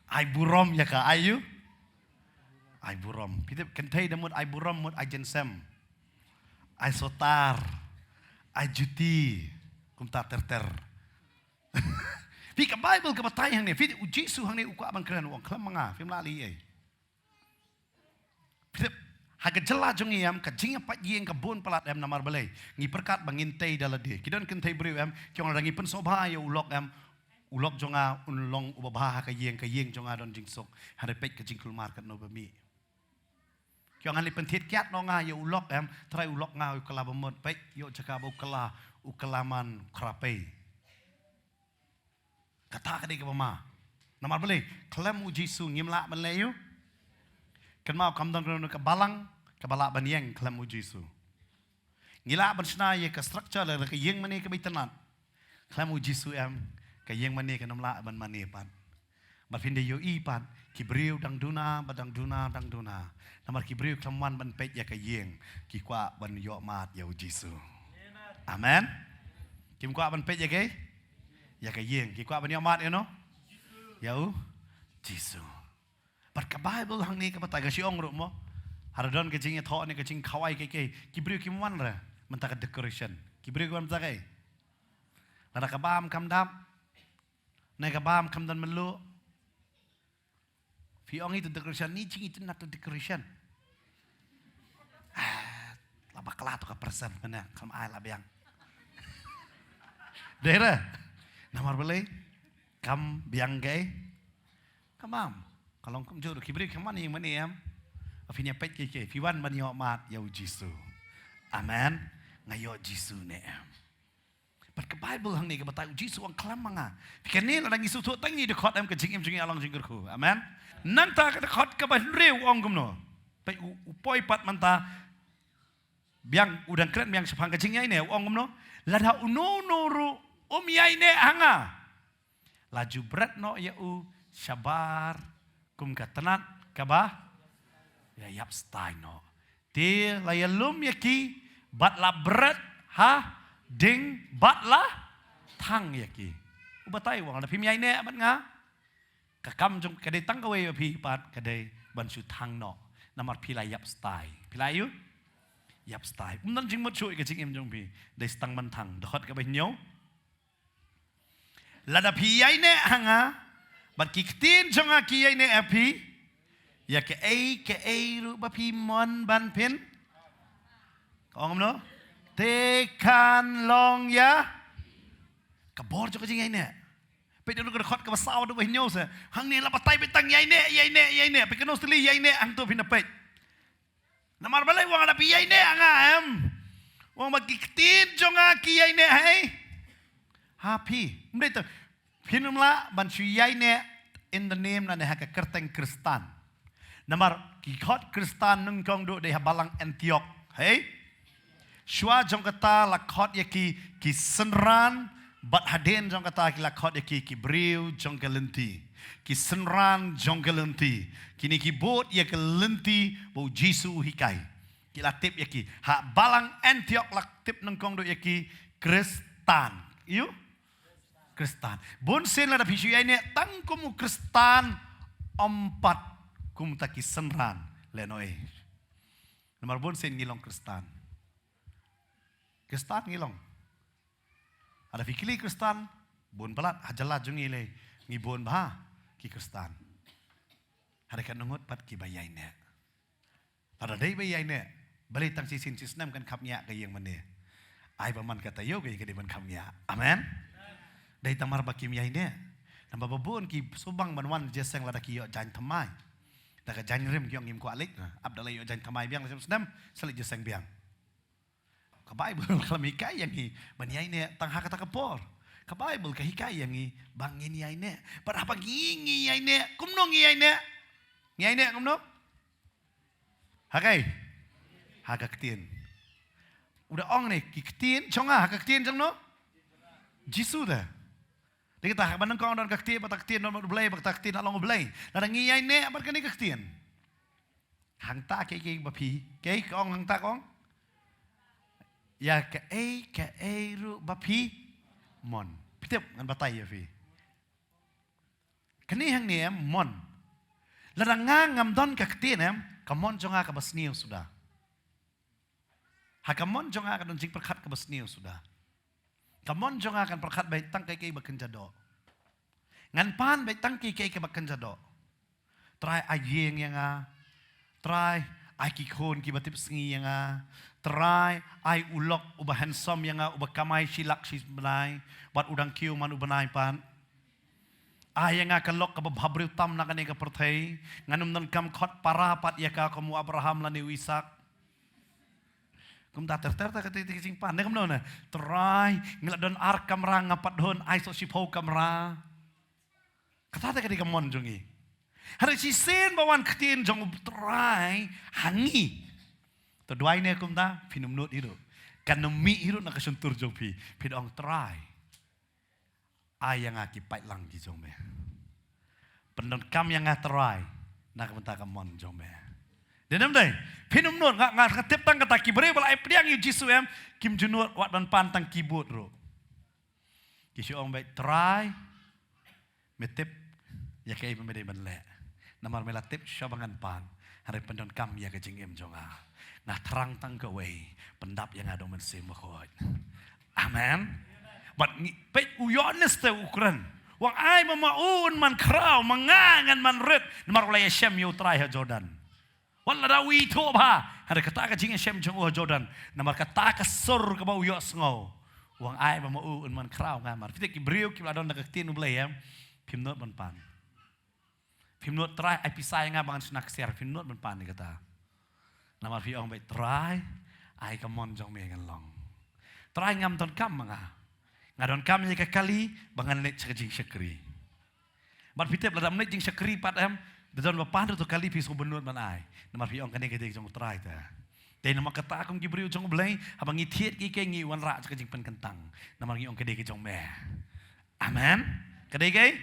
Ai burom ya ka ayu. Ai burom. Kita kentai demut ai burom mut ai jensem. Ai sotar. Ai juti. Kum ta ter. Pi ka Bible ka batai hang ni. Fi uji su hang ni ukwa bang keren wong klam manga fim lali ai. Fi haga jela jong iam ka jinga pat yeng ka bon palat em namar balai. Ngi perkat bangintai dalade. Kidon kentai beri em kyong rangi pen sobha ya ulok em. Ulok jonga unlong ubabah ka yeng jonga don jingsok harepet ka jingkul market no bami kyong ali pentit kiat no nga yo ulok em try ulok nga u kala bamot pek yo jaka bu kala ukalaman krape kata ka di ka mama namar beli klem u Jisu ngimla ban leyu kan mau kam dong ka balang ka bala ban yeng klem u Jisu ngila ban sna ye ka structure la ka yeng mani ka bitenat klem u Jisu em kayeng mani kanam la ban mani pan bat finde yo i pan kibriu dang duna badang duna dang duna namar kibriu klamwan ban pet ya kayeng ki kwa ban yo mat ya Jisu amen kim kwa ban pet ya kay ya kayeng ki kwa ban yo mat you know ya Jisu bat ka Bible hang ni ka patay ka siong ro mo haradon ka jing tho ni ka jing khawai kay kibriu kimwan ra man ta ka decoration kibriu kan ta kay lada ka bam kam dap Nai kabam kam dan melu. Fiong itu decoration ni cing itu nak decoration. Laba kelah tu ka persen mana kam ai la biang. Daerah. Namar boleh. Kam biang gay. Kamam. Kalau kum jodoh kibri kaman yang mana em. Afinya pet keke. Fiwan mani mat yau Jisu. Amen. Ngayo Jisu ne em. But ke Bible hang ni ke batai Jisu ang kelam manga. Fikirnya orang Jisu tu tangi dekat em ke jingim alang jinggerku. Amen. Nanta ke dekat ke bahrew ong kumno. Pai upoi pat manta. Biang udang keren biang sepang ke jingnya ini ong kumno. Lada unonoru yai ne hanga. Laju berat no ya sabar kum katanat kabah ya yap stai no. Ti layalum yaki batla berat ha ding batla thang yaki. Ubatai wang ada pim yai ne amat nga. Kakam jong kadai tang kawe pi pat kadai bansu thang no. Namar pilai yap stai. Pilai yu? Yap stai. Nan jing mot chui ke jing em jong pi. Dai stang man thang dokot ka bai nyo. Lada pi yai ne hanga. Bat kiktin jonga ki yai ne api. Ya ke ei ru ba pi mon ban pin. Kong no? Tekan long ya. Kabor jo ka jing yai ne. Pe do ka khot ka saw do bai nyo se. Hang ni la patai pe tang yai ne. Pe keno stli yai ne ang to pin pe. Namar balai wang ada pi yai ne anga em. Wang ba kiktin jonga ki yai ne hai. Happy. Mereka pinumla bantu yai ne in the name na neha kerteng Kristan. Namar kikot Kristan nungkong do deha balang Antioch. Hey. Shua jong kata lakot yaki ki senran bat haden jong kata ki lakot yaki ki briu jong kelenti. Ki senran jong kelenti. Kini ki bot ya kelenti bo Jisu hikai. Ki latip yaki ha balang Antioch latip nungkong do yaki Kristan. You? Kristan. Bun sen la da pisu yai ne tang kumu Kristan empat kum taki senran lenoi. Nomor bun sen ngilong Kristan. Kristan ngilong. Ada fikili Kristan bun pelat hajala jungile ngibun bah ki Kristan. Hari kan nungut pat ki bayai ne. Pada dai bayai ne. Balik tang sisin sisnam kan kapnya ke yang mana. Ai paman kata yo ke ban kapnya. Amen. Dari tamar bakim yai ne. Namba babun ki subang banwan jeseng lada ki yo jan tamai. Daga jan rim ki yo ngim ko alik. Abdallah yo jan tamai biang lesem sedam selit jeseng biang. Ka Bible kalau mikai yang ni ban yai ne tang hakata kapor. Ka Bible ka hikai yang ni bangin yai ne. Berapa ngi yai ne? Kumno ngi yai ne? Ngi yai ne kumno? Hakai. Hakaktin. Udah ong ni kiktin chonga hakaktin jang no? Jisu dah. Dia kata, "Banang kau dan kaktian, bataktian dan belai, bataktian along belai." Nada ngiyai ne, apa kini kaktian? Hang tak kei bapi, kei kong hang tak kong. Ya kei ru bapi mon. Pitip ngan batai ya fi. Kini hang ni mon. Nada ngam don kaktian kamon jonga ka basniu sudah. Hakamon jonga ka don jing perkat ka basniu sudah. Kamon jong akan perkat baik tang kei baken jado. Ngan pan baik tang kei baken jado. Try ayeng yang try ay kikon ki batip sengi yang try ay ulok uba handsome yang uba kamay silak sis benai, bat udang kiu man ubanay pan. Ay yang kalok ka babhabriu tam na kanega perthai, nganum nan kam khot para pat yaka kamu Abraham lani Ishak. Kum ta terta ka ti sing pan kum no na try ngila don ar kamera ngapat don ai so sipau kamera kata ta ka di kamon jongi hari si sen bawan ktin jong try hangi to duai ne kum ta pinum nut hiru kan mi hiru na kasuntur jong pi pidong try ai yang aki pai lang ki jong me pendon kam yang try na kum ta kamon jong me Denam dai, pinum nur ngak ketip tang kata kibre bala ai priang yu Jisu em kim junur wat dan pantang kibut ro. Kisu ong baik try metip ya kai pemede ban le. Namar melatip syabangan pan hari pendon kam ya ke jingem jonga. Nah terang tang ke wei pendap yang ada men sim khot. Amen. Bat pe uyones te ukuran. Wang ai mamaun man krau mangangan man red namar ulai Shem yu try ha Jordan. Wala dawi to ba. Ada kata ka jing Shem jong Jordan. Namar kata ka sur ka bau yo sngo. Uang ai ba mau man krau ngamar. Pite ki brio ki ladon nak tin ublay pimnot ban pan. Pimnot try ai pisai nga bangan snack share pimnot ban pan ni kata. Namar pi ong bai try ai kamon jong me ngan long. Try ngam ton kam nga. Ngadon kam ni ka kali bangan net jing syakri. Mat pite ladam net jing syakri pat Dadon bapan tu kali pi so benut man ai. Namar pi ong kane ke jong try ta. Dai nama kata akong gibriu jong blai abang ithiet ki ke ngi wan ra jing pen kentang. Namar ngi ong kade ke jong me. Amen. Kade ke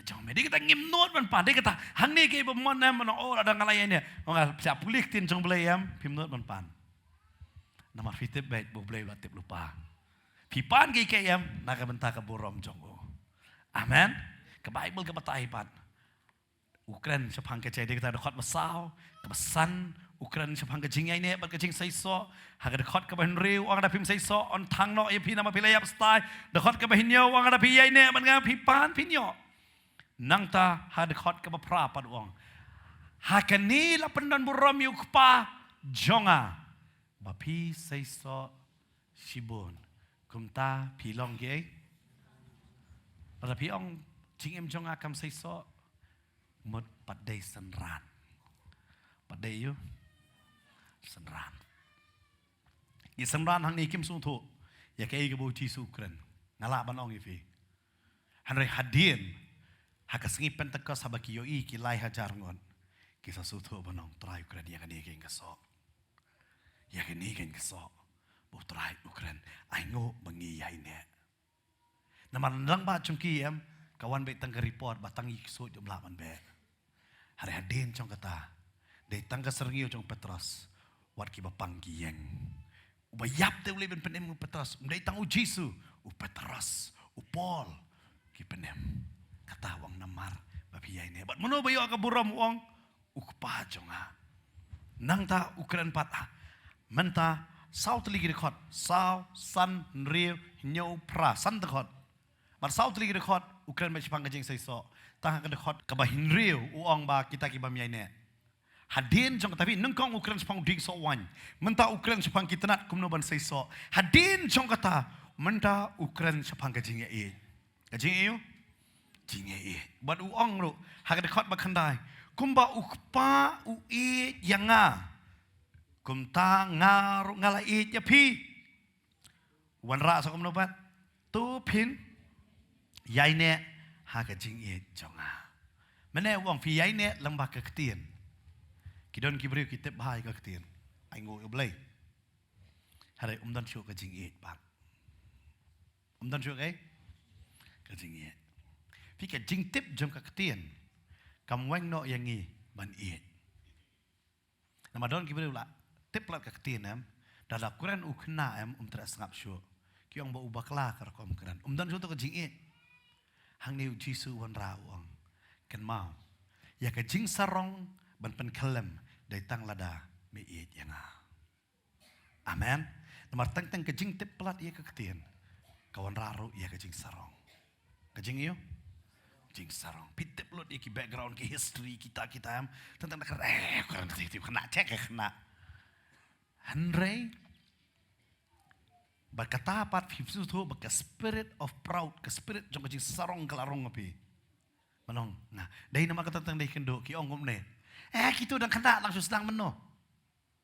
jong me. Dia kata ngim not man pan. Dia kata hang ni ke bemon man oh ada ngalai ne. Ong siap pulih tin jong blai pim not man pan. Namar fitip bait bo blai latip lupa. Pi pan ke naga benta ka borom jong o. Amen. Ke Bible ke batai pan. Ukraine sepang ke jadi kita dekat masau, kebesan Ukraine sepang ke jingai ne, bat ke jing saiso, haga dekat ke bahin riu, orang ada pim saiso, on tang no ye pi nama pilai up style, dekat ke bahin yo, orang ada pi yai ne, man ngam pi pan pin yo. Nang ta ha dekat ke bapra pad wong. Haga ni la pendan buram yu kpa jonga. Ba pi saiso shibun. Kumta pi long ge. Pada pi ong jingem jonga kam saiso mut padai senran. Padai yu senran. Ni senran hang ni kim sung thu. Ya ke ke bo Jisu kren. Ngala ban ong ifi. Han re hadien. Ha ka singi pentekas habaki yo I ki lai hajar ngon. Ki sa su thu ban ong trai kren ya kan ni ke so. Ya kan ni ke so. Bo trai ukren. Ai ngo bangi yai ne. Naman lang ba chungki kawan baik tangga report batang ikso jom laman be. Hari hadin cong kata, dari tangga serengiu cong Petros, wat ki bapang giyeng. Ubayap te ulai ben penem Petros, dari tang Jisu, Petros, Paul ki penem. Kata wang namar babi yai ne. Bat mano bayo ka buram wang ukpa jonga. Nang ta ukran patah. Menta sau teli rekod, sau san riu nyau pra san dekod. Mat sau teli rekod Ukraine mai chipang kajing saiso. Tang ka dekod ka bahin riu uang ba kita ki bam yai ne. Hadin jong tapi nengkong Ukraine chipang ding so wan. Menta Ukraine chipang kita nat kumno ban saiso. Hadin jong kata menta Ukraine chipang kajing ye. Kajing ye jing ye. Bat uang ro ha ka dekod ba khandai. Kumba ukpa u I yanga. Kumta ngaru ngalai ya pi. Wan ra so kumno bat. Tu pin yai ne ha ka jing ye jonga. Mene wong pi yai ne lamba ka ketien. Kidon kibriu kitep bahai ka ketien. Ai ngo blai. Hare dan syu ka jing ye bak. Dan syu ka jing ye. Pi ka jing tip jom ka ketien. Kam weng no yang ngi ban ye. Nama don kibriu la tip la ka ketien dala Quran ukna tra sangap syu. Ki ong ba ubakla ka kom Quran. Dan syu to ka jing ye. Hang niu Jisu wan ra wang kan mau ya ka jing sarong ban pen kelem dai tang lada me it yanga. Amen. Nomor tang ka jing tip plat ya ka ketien kawan raru ya ka jing sarong ka jing yo jing sarong pitip lot ya ki background ki history kita tentang nak kena cek kena Henry berkata apa Fipsu tu berkata spirit of proud, ke spirit jong kajing sarong kelarong api. Menong. Nah, dari nama kata tentang dari kendo ki ongom ne. Kita udah kena langsung sedang meno.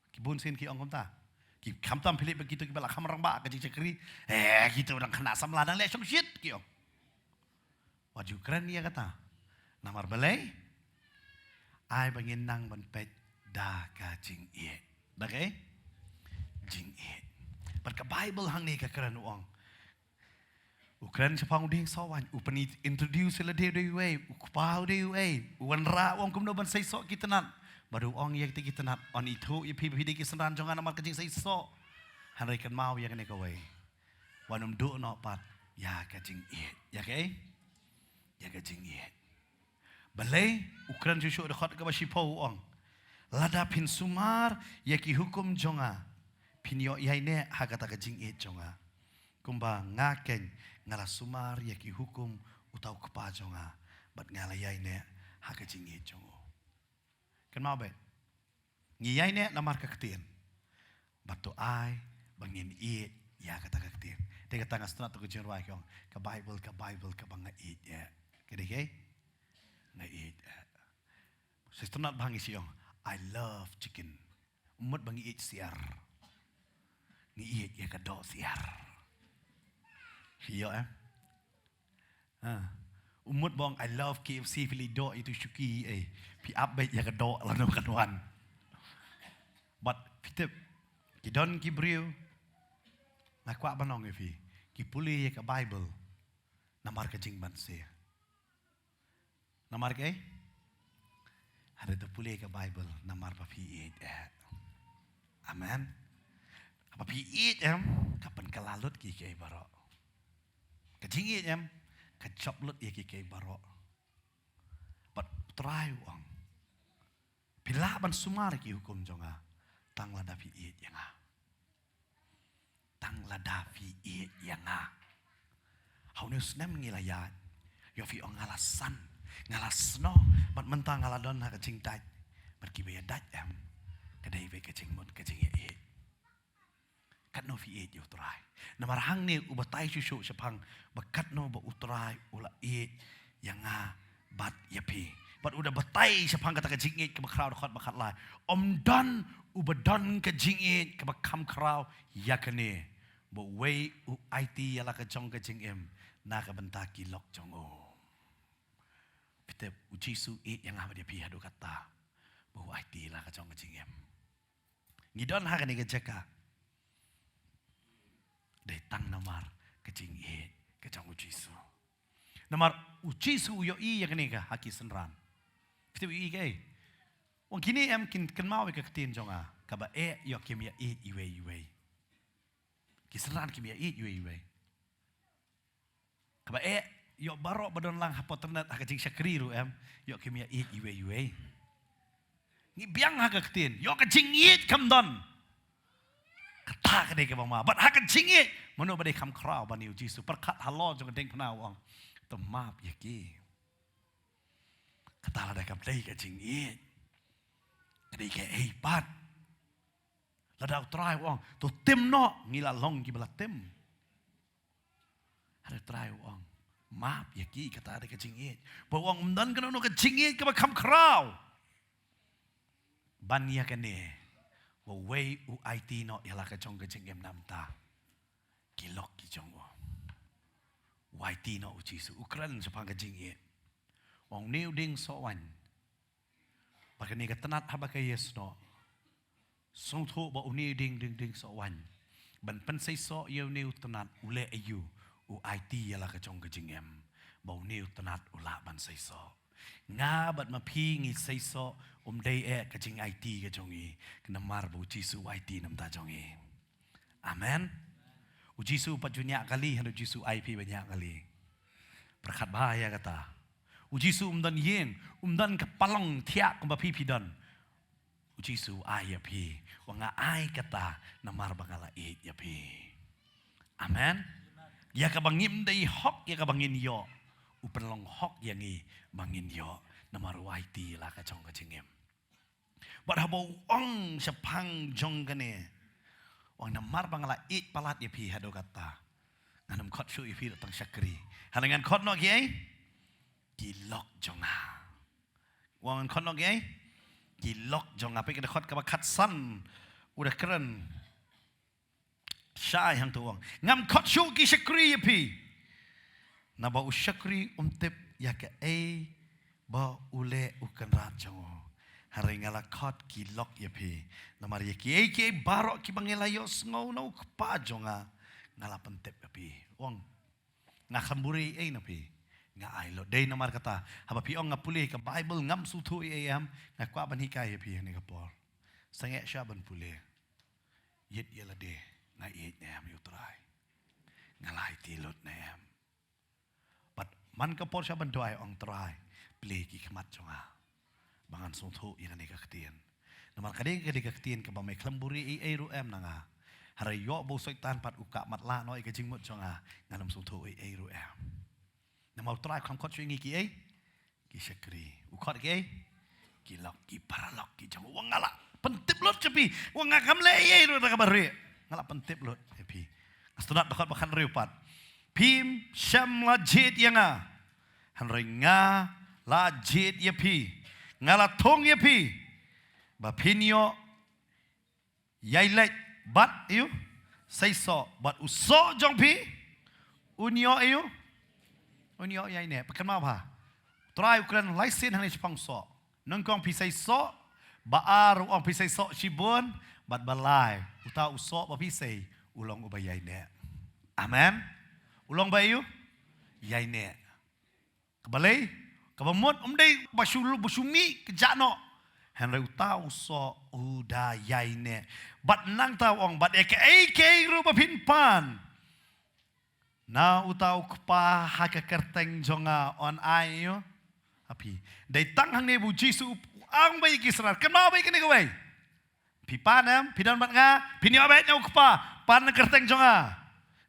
Ki bunsin ki ongom ta. Ki kamtam pilih begitu ki bala kamarang ba kajing cekri. Kita udah kena samladang le shit ki ong. Waju keren dia kata. Namar balai. Ai bangin nang ban pet da kajing ie. Dah ke? Jing ie. Berka Bible hang ni ka keren uang. Ukran sepang ding sawan. Upani introduce la de way. Ukpau de way. Wan ra uang kumno ban sai so kita nat. Baru uang yang kita nat on itu ye pi de ki sendan jangan amal kajing sai so. Han re kan mau yang ni ka way. Wanum do no pat ya kajing ie. Ya ke? Ya kajing ie. Balai ukran jusuk dekat ka basipo uang. Lada pin sumar ya ki hukum jonga. Pinyo yai ne hakata ka jing it jonga. Kumba ngaken ngala sumar ya ki hukum utau kepa jonga. Bat ngala yai ne haka jing it jongo. Kan mau bet? Ngi yai ne lamar ka ketien. Bat to ai bangin it ya kata ka ketien. Dia kata ngas tunat tu kejeng ruai kong ke Bible ke bang ngait ya. Kedi ke? Ngait. Saya tunat bang isi yong. I love chicken. Umut bang ngait siar. Ngait ya kedok siar. Hiyo Umut bang I love KFC pilih dok itu syuki pi update ya kedok lalu kanuan. But kita kidon kibriu nak kuat banong fi. Kipuli ya ke Bible. Namar ke jing ban se. Namar ke? Ada tu puli ke Bible namar pa pi Amen. Apa pi kapan kelalut ki ke barok. Kejing kecoplut ya ki barok. But try wang. Bila ban sumar ki hukum jonga. Tang lada fi yang Tang lada fi yang Hau ni usnem ngilayat. Yo fi ong ngalasan. Ngalasno. Bat mentang ngaladon ha kecing taj. Berkibaya daj Kedai be kecing mut kecing Kat no fi yo try. Namar hang ni ubatai susu sepang. Bakat no ba utrai ula yang bat yapi. Bat udah batai sepang kata kecing ke bakrau dekat bakat lai. Om dan ubadan kecing ke bakam krau yakane. Ba way u IT yala kecong kecing na ka bentaki lok jongo. Pite ujisu yang apa dia pihak do kata. Ba IT la kecong kecing Ngidon ha ka ni keceka. Dai tang namar kecing kecong ujisu. Namar ujisu yo yang ni ka haki senran. Pite ke. Wang kini kin mau ke ketin jonga. Ka ba yo kim ya iwe. Kiseran kim ya iwe. Kaba yo barok badon lang hapot ternet hakajing syakri ru yo kim ya iwe. Ni biang hakaketin yo kajing kam don. Kata kadai ke bama bat hakajing mano badai kam krau bani ujisu perkat halo jong deng pena wang. Tu maaf ya ki. Kata ada kam dai kajing kadai ke bat. Ladau try wang tu tim no ngila long gi bala tim. Ada try wang. Maaf ya ki kata ada kecing bawang umdan kena no kecing ke bakam krau. Ban ya kene. Way u IT no yala kecong kecing namta. Kilok ki jongo. YT no ujisu ukran sepang kecing wang new ding so wan. Bakani ketenat habaka yes no. Song thu ba uni ding so wan. Ban pen sai so yo new tenat ule ayu. U IT yala kecong kecing ba uni tenat ula ban sai so. Nga bat mapi ngi sai so day kecing IT kecong kena mar ba ujisu IT nam ta jong Amen. Ujisu pajunya kali hanu ujisu IP banyak kali. Berkat bahaya kata. Ujisu umdan kepalong tiak kumba pidan. Ujisu ay pi wanga ay kata namar bangala ya pi. Amen. Ya ka bangim dai hok ya ka bangin yo. Upenlong hok yang bangin yo namar YT la ka chong ka chingem. Bat habo ong sepang jong kane. Wang namar bangala palat ya pi hado kata. Nganam khot shu ya pi tang syakri. Halangan khot no ki kilok jonga. Wang khot no ki kilok jong apa kita khot kabakat san udah keren syai hang tuang ngam khot shu ki syakri pi na ba usyakri umtip ya ke ba ule ukan rajong hari ngala khot kilok ya pi na mari ki barok ki bangelayos ngau no pa jonga ngala pentep ya pi wang ngakamburi na pi nga ai lo day namar kata haba piong nga puli ka Bible ngam sutu nga kwa ban hikay pi ni kapor sange siya ban puli yit yala de nga it yu try nga lai tilot but man kapor siya ban doay ong try pli ki kamat jonga bangan sutu ni kaktian namar kading kaktian ka ba may klamburi ru na nga haray yo bo soitan pat uka matla no ikajing mot jonga nganam sutu ru na mau try kam khot swingi ki ki syakri ukot ki kilok ki paralok ki jang wang ngala pentip lot cepi wang ngakam le ru ta kabare ngala pentip lot cepi Astunat bakal bakan riupat. Pim syam la jit yang han roi nga la jit ya pi. Nga la thong ya pi. Ba pinyo yai lek bat you. Say so but uso jong pi. Unyo you. Unyo yai ne. Pakan ma ba. Try ukran laisin han ipang so. Nang kong pi say so. Baar ong pi say so shibun. Bat balai. Uta uso ba pi say. Ulong ubayay ne. Amen. Ulong ba iyo? Yay ne. Kabalay. Kabamot. Umday basumi. Kejano. Henry utau so. Uda yay ne. Bat nang tawong. Bat eke rupa pinpan. Na utau kpa hakakerteng jonga on ayo. Api. Day tanghang nebu jisu. Ang bayi kisrar. Kenapa bayi kini kawai? Pipanam. Pidan bat nga. Piniyabet niya kpa. Pan kerteng jonga.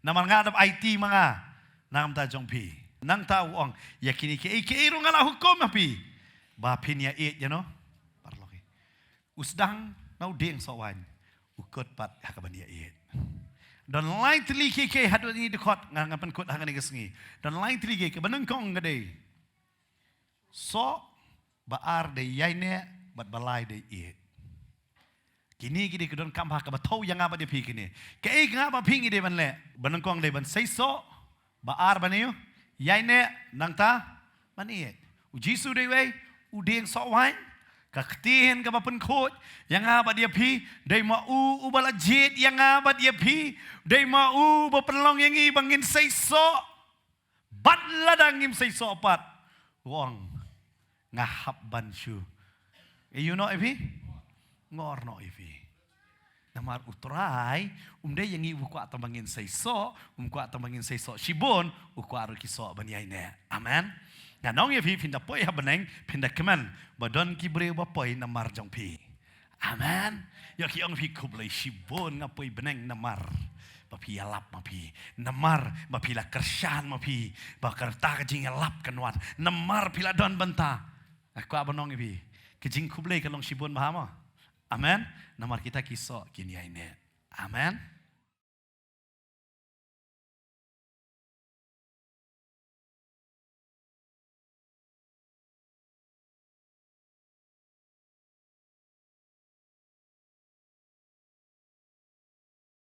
Naman nga adap IT mga nangam ta jong pi. Nang tao ang yakini ke iro nga la hukom api. Ba pinya it you know. Parloki. Usdang nau ding sawan. Ukot pat hakabania it. Dan lain teli ke hadu ni dekot ngangapan kot hangan igasngi. Dan lain teli ke banang kong ngade. So baar de yaine bat balai de it. Kini gini kedon kampah ke batau yang apa dia pikir ni. Kei ngapa pingi dia banle. Banangkong dia ban seiso baar baniu. Yai ne nang ta maniet. Ujisu dia wei udeng sokwan. Kaktihin ke bapen kot yang apa dia pi. Dai mau ubalajit yang apa dia pi. Dai mau bapenlong yang i bangin seiso. Bat ladangim seiso pat. Wong ngahap banshu. You know ipi? Ngor no ifi. Namar utrai umde yang ibu ku atambangin seiso, ku atambangin seiso shibon, ku aru kiso banyai ne. Amen. Na nong ifi pinda poi ha beneng, pinda keman, badon ki bre ba poi namar jong pi. Amen. Ya ki ong pi kublai shibon ngapoi beneng namar. Bapi alap mapi, namar bapi la kersan mapi, bakar ta kajing alap kanwat, namar pila don benta. Aku abanong ifi, kajing kublai kalong shibon bahama. Amen. Namar kita kisah kini ini. Amen.